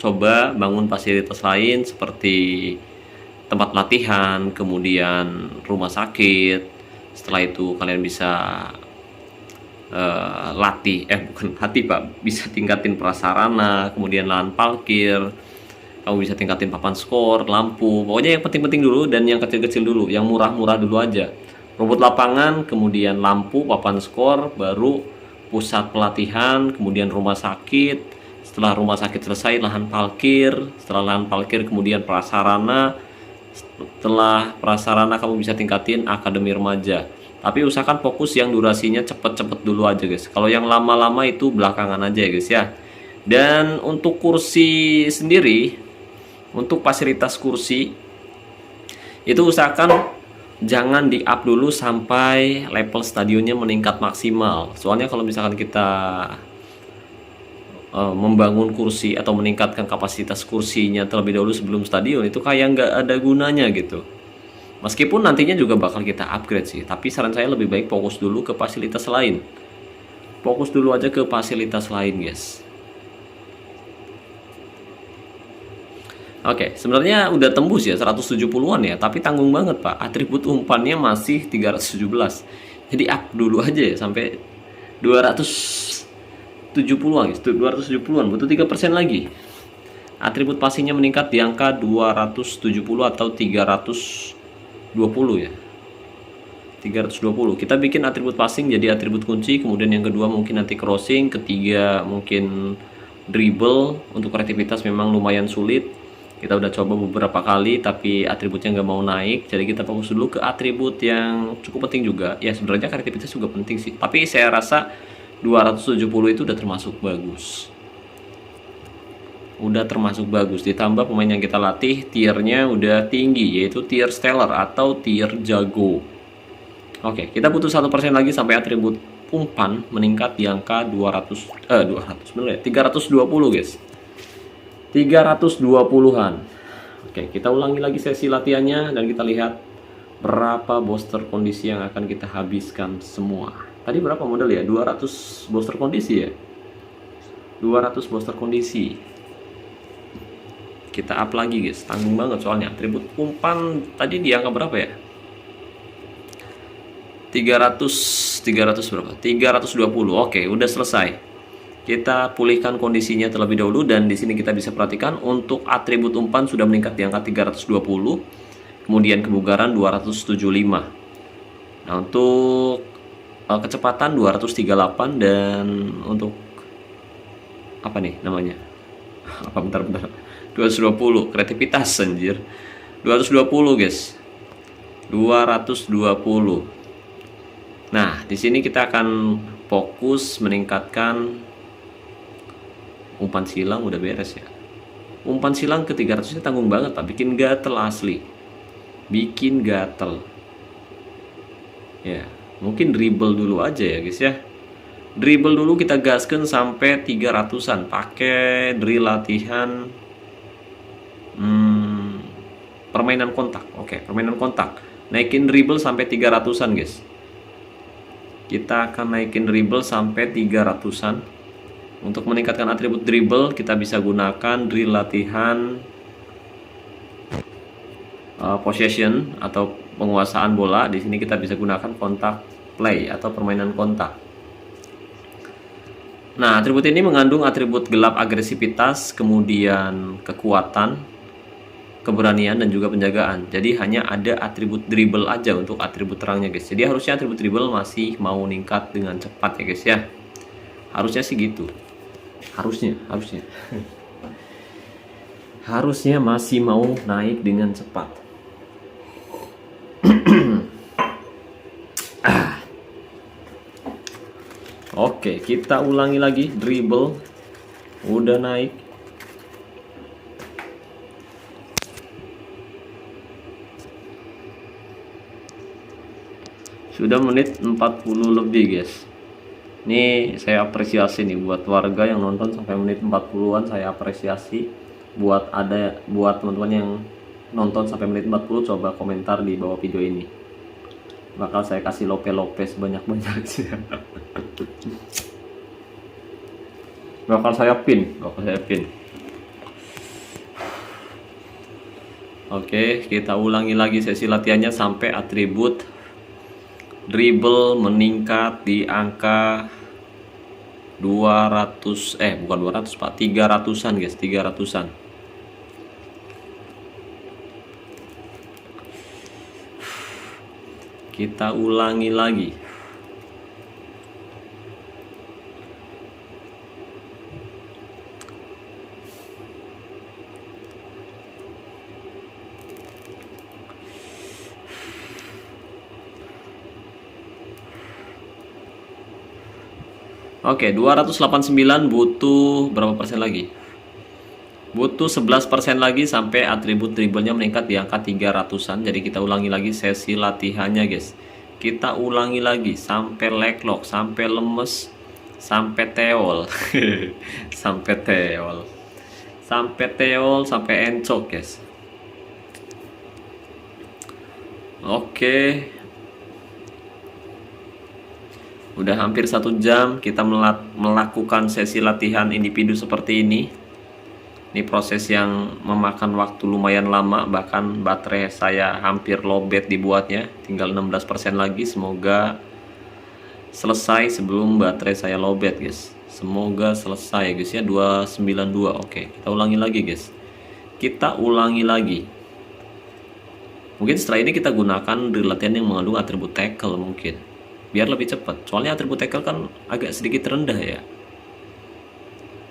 coba bangun fasilitas lain seperti tempat latihan, kemudian rumah sakit. Setelah itu kalian bisa bisa tingkatin prasarana, kemudian lahan parkir. Kamu bisa tingkatin papan skor, lampu. Pokoknya yang penting-penting dulu dan yang kecil-kecil dulu, yang murah-murah dulu aja. Rumput lapangan, kemudian lampu, papan skor, baru pusat pelatihan, kemudian rumah sakit. Setelah rumah sakit selesai, lahan parkir. Setelah lahan parkir, kemudian prasarana. Setelah prasarana, kamu bisa tingkatin akademi remaja. Tapi usahakan fokus yang durasinya cepet-cepet dulu aja, guys. Kalau yang lama-lama itu belakangan aja ya, guys ya. Dan untuk kursi sendiri, untuk fasilitas kursi itu usahakan jangan di up dulu sampai level stadionnya meningkat maksimal. Soalnya kalau misalkan kita membangun kursi atau meningkatkan kapasitas kursinya terlebih dahulu sebelum stadion, itu kayak nggak ada gunanya gitu. Meskipun nantinya juga bakal kita upgrade sih, tapi saran saya lebih baik fokus dulu ke fasilitas lain. Fokus dulu aja ke fasilitas lain, guys. Oke, sebenarnya udah tembus ya 170-an ya, tapi tanggung banget Pak. Atribut umpannya masih 317. Jadi up dulu aja ya sampai 270-an, 270-an, butuh 3% lagi. Atribut passingnya meningkat di angka 270 atau 320 ya. 320. Kita bikin atribut passing jadi atribut kunci, kemudian yang kedua mungkin nanti crossing, ketiga mungkin dribble. Untuk kreativitas memang lumayan sulit. Kita udah coba beberapa kali tapi atributnya nggak mau naik, jadi kita fokus dulu ke atribut yang cukup penting juga. Ya sebenarnya kreativitas juga penting sih, tapi saya rasa 270 itu udah termasuk bagus. Udah termasuk bagus, ditambah pemain yang kita latih tiernya udah tinggi, yaitu tier stellar atau tier jago. Oke, kita butuh 1% lagi sampai atribut umpan meningkat di angka 200 bener ya? 320 guys. 320-an. Oke, kita ulangi lagi sesi latihannya dan kita lihat berapa booster kondisi yang akan kita habiskan semua. Tadi berapa modal ya? 200 booster kondisi ya? 200 booster kondisi. Kita up lagi guys, tanggung banget soalnya. Atribut umpan tadi di angka berapa ya? 300 berapa? 320. Oke, udah selesai. Kita pulihkan kondisinya terlebih dahulu dan di sini kita bisa perhatikan untuk atribut umpan sudah meningkat di angka 320, kemudian kebugaran 275. Nah, untuk kecepatan 238 dan untuk apa nih namanya? Apa bentar 220, kreativitas anjir. 220 guys. 220. Nah, di sini kita akan fokus meningkatkan umpan silang. Udah beres ya. Umpan silang ke 300 nya tanggung banget Pak, bikin gatel asli. Bikin gatel. Ya, mungkin dribble dulu aja ya guys ya. Dribble dulu kita gaskan sampai 300-an pakai drill latihan permainan kontak. Oke, permainan kontak. Naikin dribble sampai 300-an guys. Kita akan naikin dribble sampai 300-an. Untuk meningkatkan atribut dribble, kita bisa gunakan drill latihan possession atau penguasaan bola. Di sini kita bisa gunakan kontak play atau permainan kontak. Nah, atribut ini mengandung atribut gelap agresivitas, kemudian kekuatan, keberanian, dan juga penjagaan. Jadi hanya ada atribut dribble aja untuk atribut terangnya guys. Jadi harusnya atribut dribble masih mau meningkat dengan cepat ya guys ya. Harusnya sih gitu. Harusnya harusnya masih mau naik dengan cepat. Oke, kita ulangi lagi. Dribble udah naik. Sudah menit 40 lebih guys. Ini saya apresiasi nih buat warga yang nonton sampai menit 40-an, saya apresiasi. Buat teman-teman yang nonton sampai menit 40, coba komentar di bawah video ini. Bakal saya kasih lope-lope sebanyak-banyak sih. Bakal saya pin. Oke, kita ulangi lagi sesi latihannya sampai atribut dribble meningkat di angka 200, bukan 200 Pak, 300-an guys, 300-an. Kita ulangi lagi. Oke, 289 butuh berapa persen lagi? Butuh 11% lagi sampai atribut dribblenya meningkat di angka 300-an. Jadi kita ulangi lagi sesi latihannya guys. Kita ulangi lagi sampai leg lock, sampai lemes, sampai teol. Sampai encok guys. Oke. Udah hampir 1 jam kita melakukan sesi latihan individu seperti ini. Ini proses yang memakan waktu lumayan lama, bahkan baterai saya hampir lowbat dibuatnya, tinggal 16% lagi. Semoga selesai sebelum baterai saya lowbat guys. Semoga selesai guys ya, 292. Oke, kita ulangi lagi guys. Kita ulangi lagi. Mungkin setelah ini kita gunakan drill latihan yang mengandung atribut tackle mungkin, biar lebih cepat. Soalnya atribut tackle kan agak sedikit rendah ya.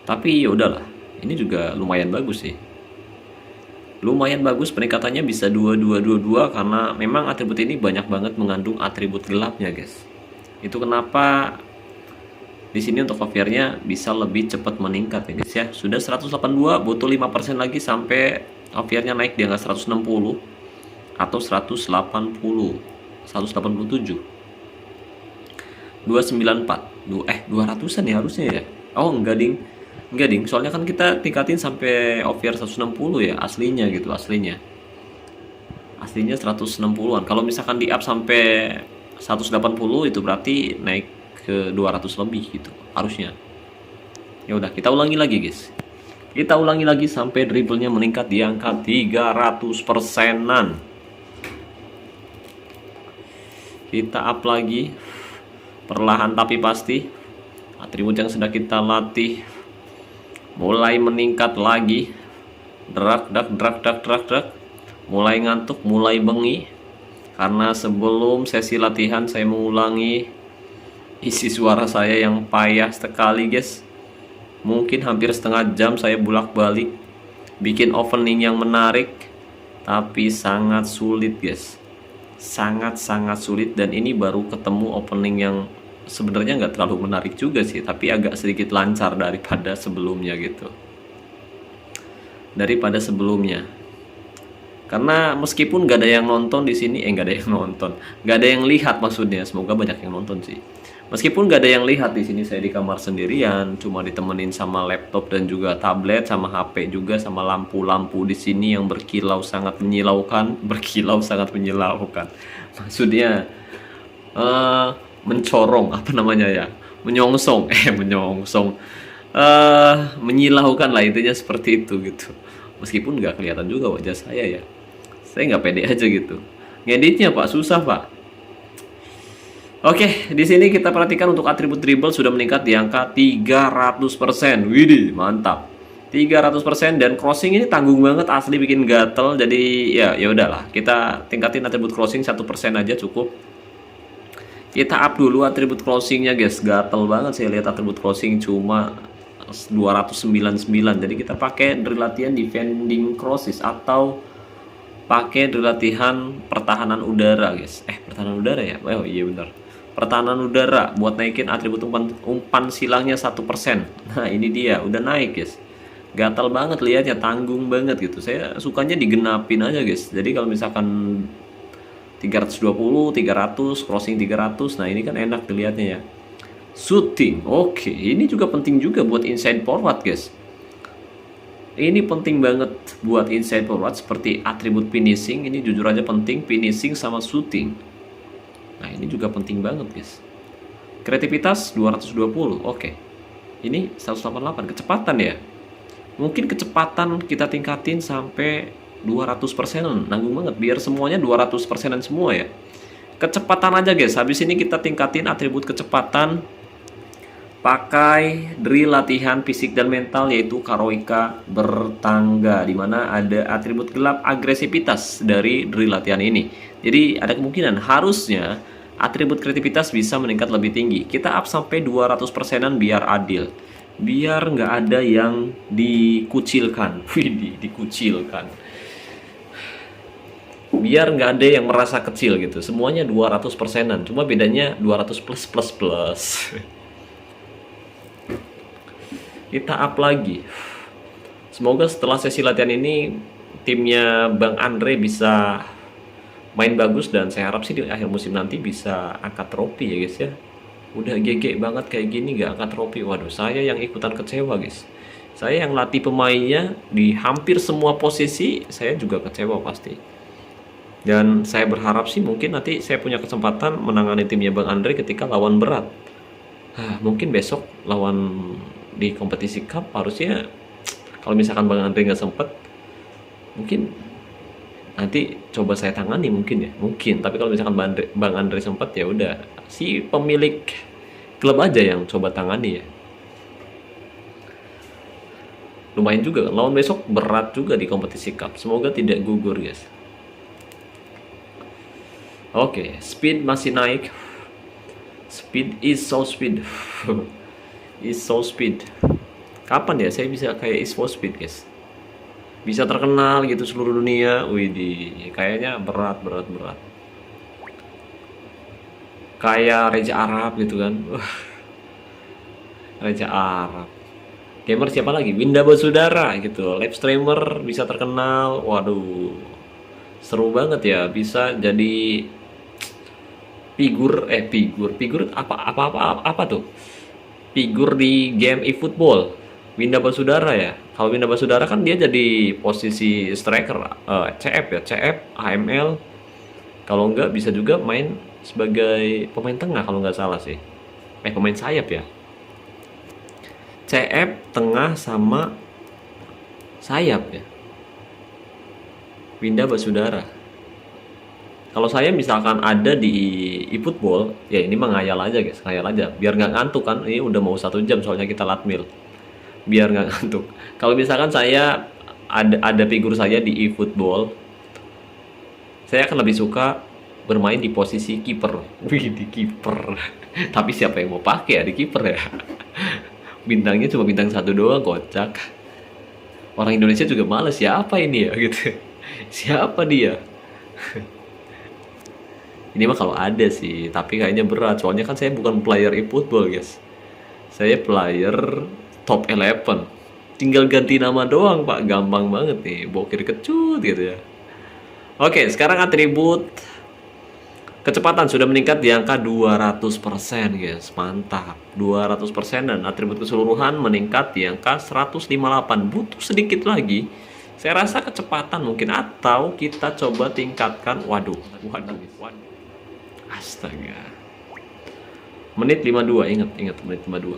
Tapi ya udahlah, ini juga lumayan bagus sih. Lumayan bagus, peningkatannya bisa 2222 karena memang atribut ini banyak banget mengandung atribut gelapnya guys. Itu kenapa di sini untuk OVR-nya bisa lebih cepat meningkat ya guys ya. Sudah 182, butuh 5% lagi sampai OVR-nya naik di angka 160 atau 180, 187, 294, 200-an ya harusnya ya. Oh enggak ding, soalnya kan kita tingkatin sampai OVR 160 ya aslinya gitu, aslinya 160-an. Kalau misalkan di up sampai 180 itu berarti naik ke 200 lebih gitu harusnya. Ya udah, kita ulangi lagi guys. Kita ulangi lagi sampai dribblenya meningkat di angka 300%-an. Kita up lagi, perlahan tapi pasti. Atribut yang sedang kita latih mulai meningkat lagi. Drak. Mulai ngantuk, mulai bengi. Karena sebelum sesi latihan saya mengulangi isi suara saya yang payah sekali guys. Mungkin hampir setengah jam saya bolak-balik bikin opening yang menarik, tapi sangat sulit guys. Sangat sulit, dan ini baru ketemu opening yang sebenarnya nggak terlalu menarik juga sih, tapi agak sedikit lancar daripada sebelumnya gitu. Daripada sebelumnya. Karena meskipun nggak ada yang nonton di sini, nggak ada yang nonton, nggak ada yang lihat maksudnya. Semoga banyak yang nonton sih. Meskipun nggak ada yang lihat di sini, saya di kamar sendirian, cuma ditemenin sama laptop dan juga tablet, sama HP juga, sama lampu-lampu di sini yang berkilau sangat menyilaukan, Maksudnya mencorong, apa namanya ya? Menyongsong, menyilaukan lah, intinya seperti itu gitu. Meskipun nggak kelihatan juga wajah saya ya. Saya nggak pede aja gitu. Ngeditnya Pak, susah Pak. Oke, di sini kita perhatikan untuk atribut dribble sudah meningkat di angka 300%. Widih, mantap. 300%, dan crossing ini tanggung banget, asli bikin gatel. Jadi ya udahlah, kita tingkatin atribut crossing 1% aja cukup. Kita up dulu atribut crossingnya guys. Gatel banget saya lihat atribut crossing cuma 299. Jadi kita pakai drill latihan defending crosses atau pakai drill latihan pertahanan udara guys. Pertahanan udara ya? Oh iya benar. Pertahanan udara buat naikin atribut umpan silangnya 1%. Nah ini dia, udah naik guys. Gatal banget lihatnya, tanggung banget gitu. Saya sukanya digenapin aja guys. Jadi kalau misalkan 320, 300, crossing 300, nah ini kan enak dilihatnya ya. Shooting, oke, ini juga penting juga buat inside forward guys. Ini penting banget buat inside forward, seperti atribut finishing. Ini jujur aja penting, finishing sama shooting. Nah ini juga penting banget guys. Kreativitas 220, oke. Ini 188, kecepatan ya. Mungkin kecepatan kita tingkatin sampai 200%, nanggung banget, biar semuanya 200%an semua ya. Kecepatan aja guys, habis ini kita tingkatin atribut kecepatan pakai drill latihan fisik dan mental, yaitu Karoika bertangga, dimana ada atribut gelap agresivitas dari drill latihan ini. Jadi ada kemungkinan harusnya atribut kreativitas bisa meningkat lebih tinggi. Kita up sampai 200%an biar adil, biar nggak ada yang dikucilkan. Dikucilkan, biar nggak ada yang merasa kecil gitu. Semuanya 200%an, cuma bedanya 200 plus. Kita up lagi. Semoga setelah sesi latihan ini timnya Bang Andre bisa main bagus, dan saya harap sih di akhir musim nanti bisa angkat trofi ya guys ya. Udah GG banget kayak gini gak angkat trofi, waduh saya yang ikutan kecewa guys. Saya yang latih pemainnya di hampir semua posisi, saya juga kecewa pasti. Dan saya berharap sih mungkin nanti saya punya kesempatan menangani timnya Bang Andre ketika lawan berat. Mungkin besok lawan di kompetisi cup harusnya Kalau misalkan Bang Andre nggak sempet, mungkin nanti coba saya tangani mungkin ya, mungkin. Tapi kalau misalkan Bang Andre sempet, ya udah si pemilik klub aja yang coba tangani ya. Lumayan juga kan, lawan besok berat juga di kompetisi cup. Semoga tidak gugur guys. Oke, speed masih naik. Speed is so speed. Is so speed. Kapan ya saya bisa kayak is so speed guys? Bisa terkenal gitu seluruh dunia. Widih, kayaknya berat. Kayak Raja Arab gitu kan. Raja Arab. Gamer siapa lagi? Winda Basudara gitu. Live streamer bisa terkenal. Waduh. Seru banget ya, bisa jadi figur apa tuh? Figur di game eFootball. Winda Basudara ya. Kalau Winda Basudara kan dia jadi posisi striker, CF ya, CF, AML. Kalau enggak bisa juga main sebagai pemain tengah kalau nggak salah sih. Pemain sayap ya. CF tengah sama sayap ya. Winda Basudara. Kalau saya misalkan ada di eFootball, ya ini mah ngayal aja guys, ngayal aja. Biar nggak ngantuk kan, ini udah mau 1 jam soalnya kita latmil. Biar nggak ngantuk. Kalau misalkan saya ada figur saya di eFootball, saya akan lebih suka bermain di posisi kiper. Wih, di kiper. Tapi siapa yang mau pakai ya di kiper ya? Bintangnya cuma bintang 1 doang, kocak. Orang Indonesia juga males, siapa ini ya gitu. Siapa dia? Ini mah kalau ada sih, tapi kayaknya berat. Soalnya kan saya bukan player eFootball guys. Saya player top 11. Tinggal ganti nama doang pak, gampang banget nih. Bokir kecut gitu ya. Oke, sekarang atribut kecepatan sudah meningkat di angka 200% guys, mantap. 200% dan atribut keseluruhan meningkat di angka 158. Butuh sedikit lagi. Saya rasa kecepatan mungkin, atau kita coba tingkatkan. Waduh. Astaga. Menit 52, ingat menit 52.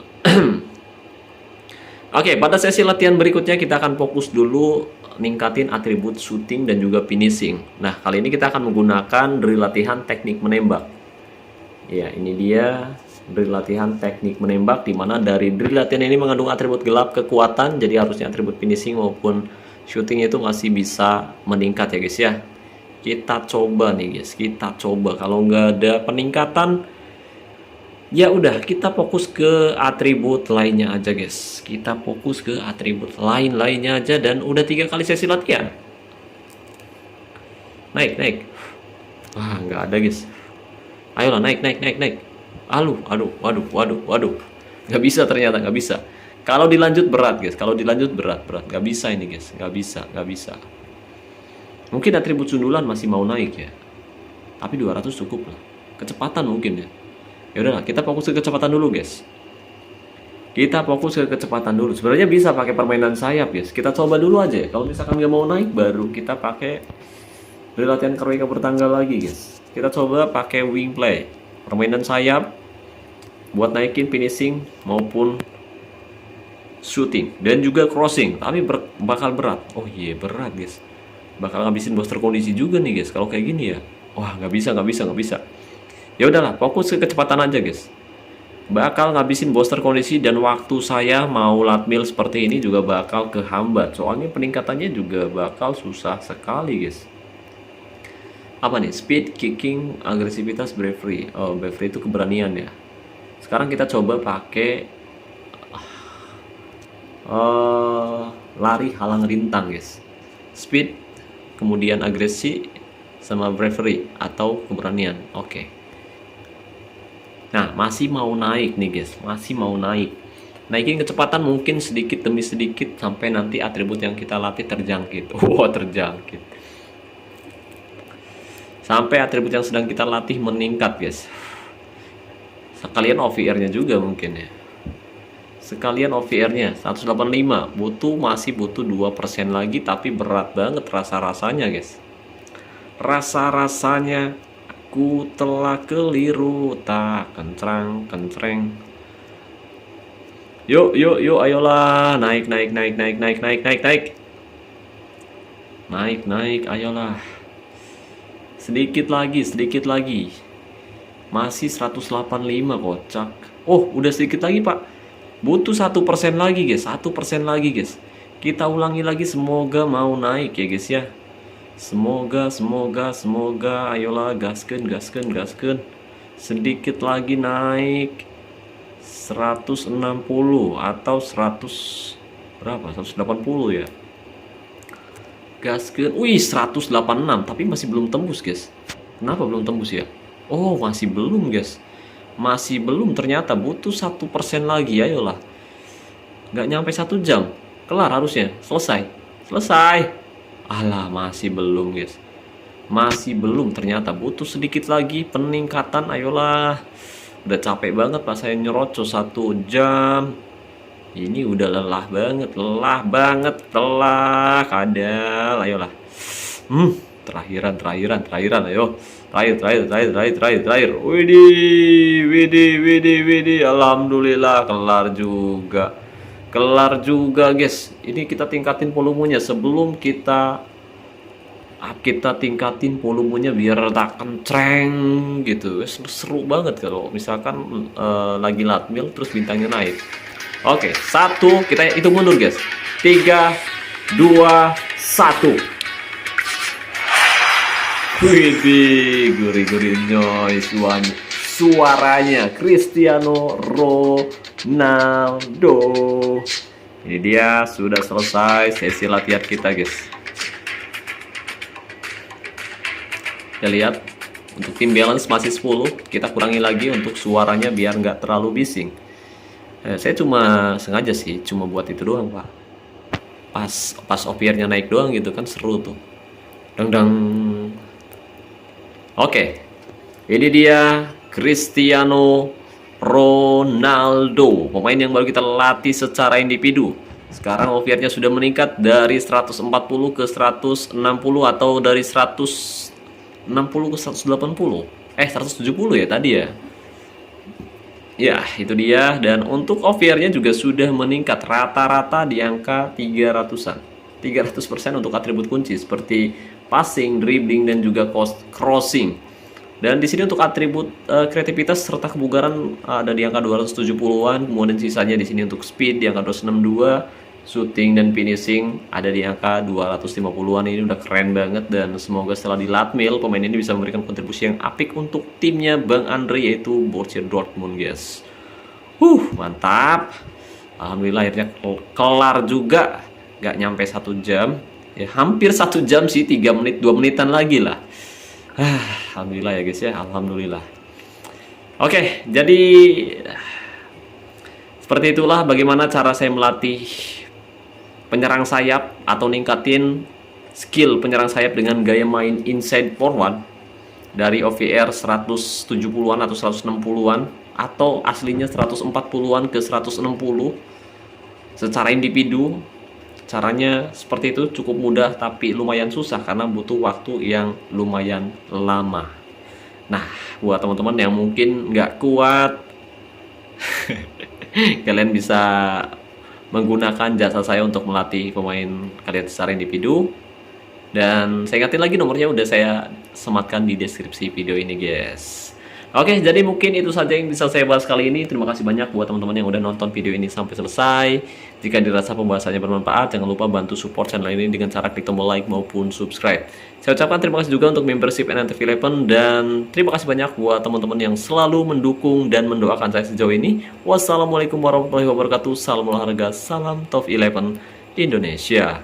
Oke, pada sesi latihan berikutnya kita akan fokus dulu ningkatin atribut shooting dan juga finishing. Nah, kali ini kita akan menggunakan drill latihan teknik menembak. Ya, ini dia drill latihan teknik menembak, di mana dari drill latihan ini mengandung atribut gelap kekuatan, jadi harusnya atribut finishing maupun shooting itu masih bisa meningkat ya guys ya. Kita coba nih guys, kita coba. Kalau nggak ada peningkatan, ya udah kita fokus ke atribut lainnya aja guys. Kita fokus ke atribut lainnya aja, dan udah 3 kali sesi latihan. Naik. Wah, nggak ada guys. Ayolah naik. Waduh. Nggak bisa ternyata, nggak bisa. Kalau dilanjut berat guys, kalau dilanjut berat. Nggak bisa ini guys, nggak bisa. Mungkin atribut sundulan masih mau naik ya. Tapi 200 cukup lah. Kecepatan mungkin ya. Ya udahlah, kita fokus ke kecepatan dulu guys. Kita fokus ke kecepatan dulu. Sebenarnya bisa pakai permainan sayap guys. Kita coba dulu aja ya. Kalau misalkan nggak mau naik, baru kita pakai drill latihan keroyokan bertanggal lagi guys. Kita coba pakai wing play, permainan sayap buat naikin finishing maupun shooting dan juga crossing. Tapi bakal berat. Oh iya, berat guys. Bakal ngabisin booster kondisi juga nih guys kalau kayak gini ya. Wah, nggak bisa. Ya udahlah, fokus ke kecepatan aja guys. Bakal ngabisin booster kondisi, dan waktu saya mau latmil seperti ini juga bakal kehambat. Soalnya peningkatannya juga bakal susah sekali guys. Apa nih? Speed, kicking, agresivitas, bravery. Oh, bravery itu keberanian ya. Sekarang kita coba pakai lari halang rintang guys. Speed, kemudian agresi, sama bravery atau keberanian. Oke. Nah, masih mau naik nih guys, masih mau naik. Naikin kecepatan mungkin sedikit demi sedikit sampai nanti atribut yang kita latih terjangkit. Terjangkit. Sampai atribut yang sedang kita latih meningkat guys. Sekalian OVR-nya juga mungkin ya. Sekalian OVR-nya 185, masih butuh 2% lagi, tapi berat banget rasa-rasanya guys. Rasa-rasanya ku telah keliru, tak kencreng. Yuk, yuk, yuk, ayolah. Naik, naik, naik, naik, naik, naik, naik, naik. Naik, naik, ayolah. Sedikit lagi, sedikit lagi. Masih 185, kocak. Oh, udah sedikit lagi, Pak. Butuh 1% lagi, guys. 1% lagi, guys. Kita ulangi lagi, semoga mau naik ya, guys ya. Semoga, semoga, semoga. Ayolah, gaskeun, gaskeun, gaskeun. Sedikit lagi naik. 160 atau 100 berapa? 180 ya. Gaskeun. Wih, 186, tapi masih belum tembus, guys. Kenapa belum tembus ya? Oh, masih belum, guys. Masih belum, ternyata butuh 1% lagi. Ayolah. Nggak nyampe 1 jam. Kelar harusnya. Selesai. Selesai. Alah, masih belum, guys. Masih belum, ternyata butuh sedikit lagi peningkatan. Ayolah. Udah capek banget pas saya nyerocos 1 jam. Ini udah lelah banget, lelah banget, lelah kadal. Ayolah. Terakhiran, terakhiran, terakhiran. Ayo. Terakhir, terakhir, terakhir, terakhir, terakhir, terakhir. Widih, widih, widih, widih. Alhamdulillah, kelar juga. Kelar juga, guys. Ini kita tingkatin volumenya sebelum kita tingkatin volumenya biar tak kenceng gitu. Seru banget kalau misalkan lagi latmil terus bintangnya naik. Oke, 1, kita hitung mundur, guys. 3, 2, 1. Widih, gurih-gurih noise suaranya Cristiano Ronaldo. Ini dia, sudah selesai sesi latihan kita, guys. Kita lihat untuk tim balance masih 10. Kita kurangi lagi untuk suaranya biar nggak terlalu bising. Saya cuma sengaja sih, cuma buat itu doang, Pak. Pas OPR-nya naik doang gitu kan, seru tuh. Dang. Oke. Ini dia Cristiano Ronaldo, pemain yang baru kita latih secara individu. Sekarang OPR-nya sudah meningkat dari 140 ke 160 atau dari 160 ke 180. 170 ya tadi ya. Ya, itu dia. Dan untuk OVR-nya juga sudah meningkat rata-rata di angka 300-an. 300% untuk atribut kunci seperti passing, dribbling, dan juga crossing. Dan di sini untuk atribut kreativitas serta kebugaran ada di angka 270-an. Kemudian sisanya di sini untuk speed di angka 262. Shooting dan finishing ada di angka 250-an. Ini udah keren banget, dan semoga setelah dilatmil pemain ini bisa memberikan kontribusi yang apik untuk timnya Bang Andre, yaitu Borussia Dortmund, guys. Mantap. Alhamdulillah akhirnya kelar juga. Gak nyampe 1 jam. Ya hampir 1 jam sih, 3 menit 2 menitan lagi lah. Alhamdulillah ya, guys ya. Alhamdulillah. Oke, jadi seperti itulah bagaimana cara saya melatih penyerang sayap atau ningkatin skill penyerang sayap dengan gaya main inside forward dari OVR 170-an atau 160-an atau aslinya 140-an ke 160 secara individu. Caranya seperti itu, cukup mudah tapi lumayan susah karena butuh waktu yang lumayan lama. Nah, buat teman-teman yang mungkin nggak kuat kalian bisa menggunakan jasa saya untuk melatih pemain kalian secara individu. Dan saya ingatin lagi, nomornya udah saya sematkan di deskripsi video ini, guys. Oke, jadi mungkin itu saja yang bisa saya bahas kali ini. Terima kasih banyak buat teman-teman yang udah nonton video ini sampai selesai. Jika dirasa pembahasannya bermanfaat, jangan lupa bantu support channel ini dengan cara klik tombol like maupun subscribe. Saya ucapkan terima kasih juga untuk membership NNTV11, dan terima kasih banyak buat teman-teman yang selalu mendukung dan mendoakan saya sejauh ini. Wassalamualaikum warahmatullahi wabarakatuh. Salam olahraga, salam Top 11 Indonesia.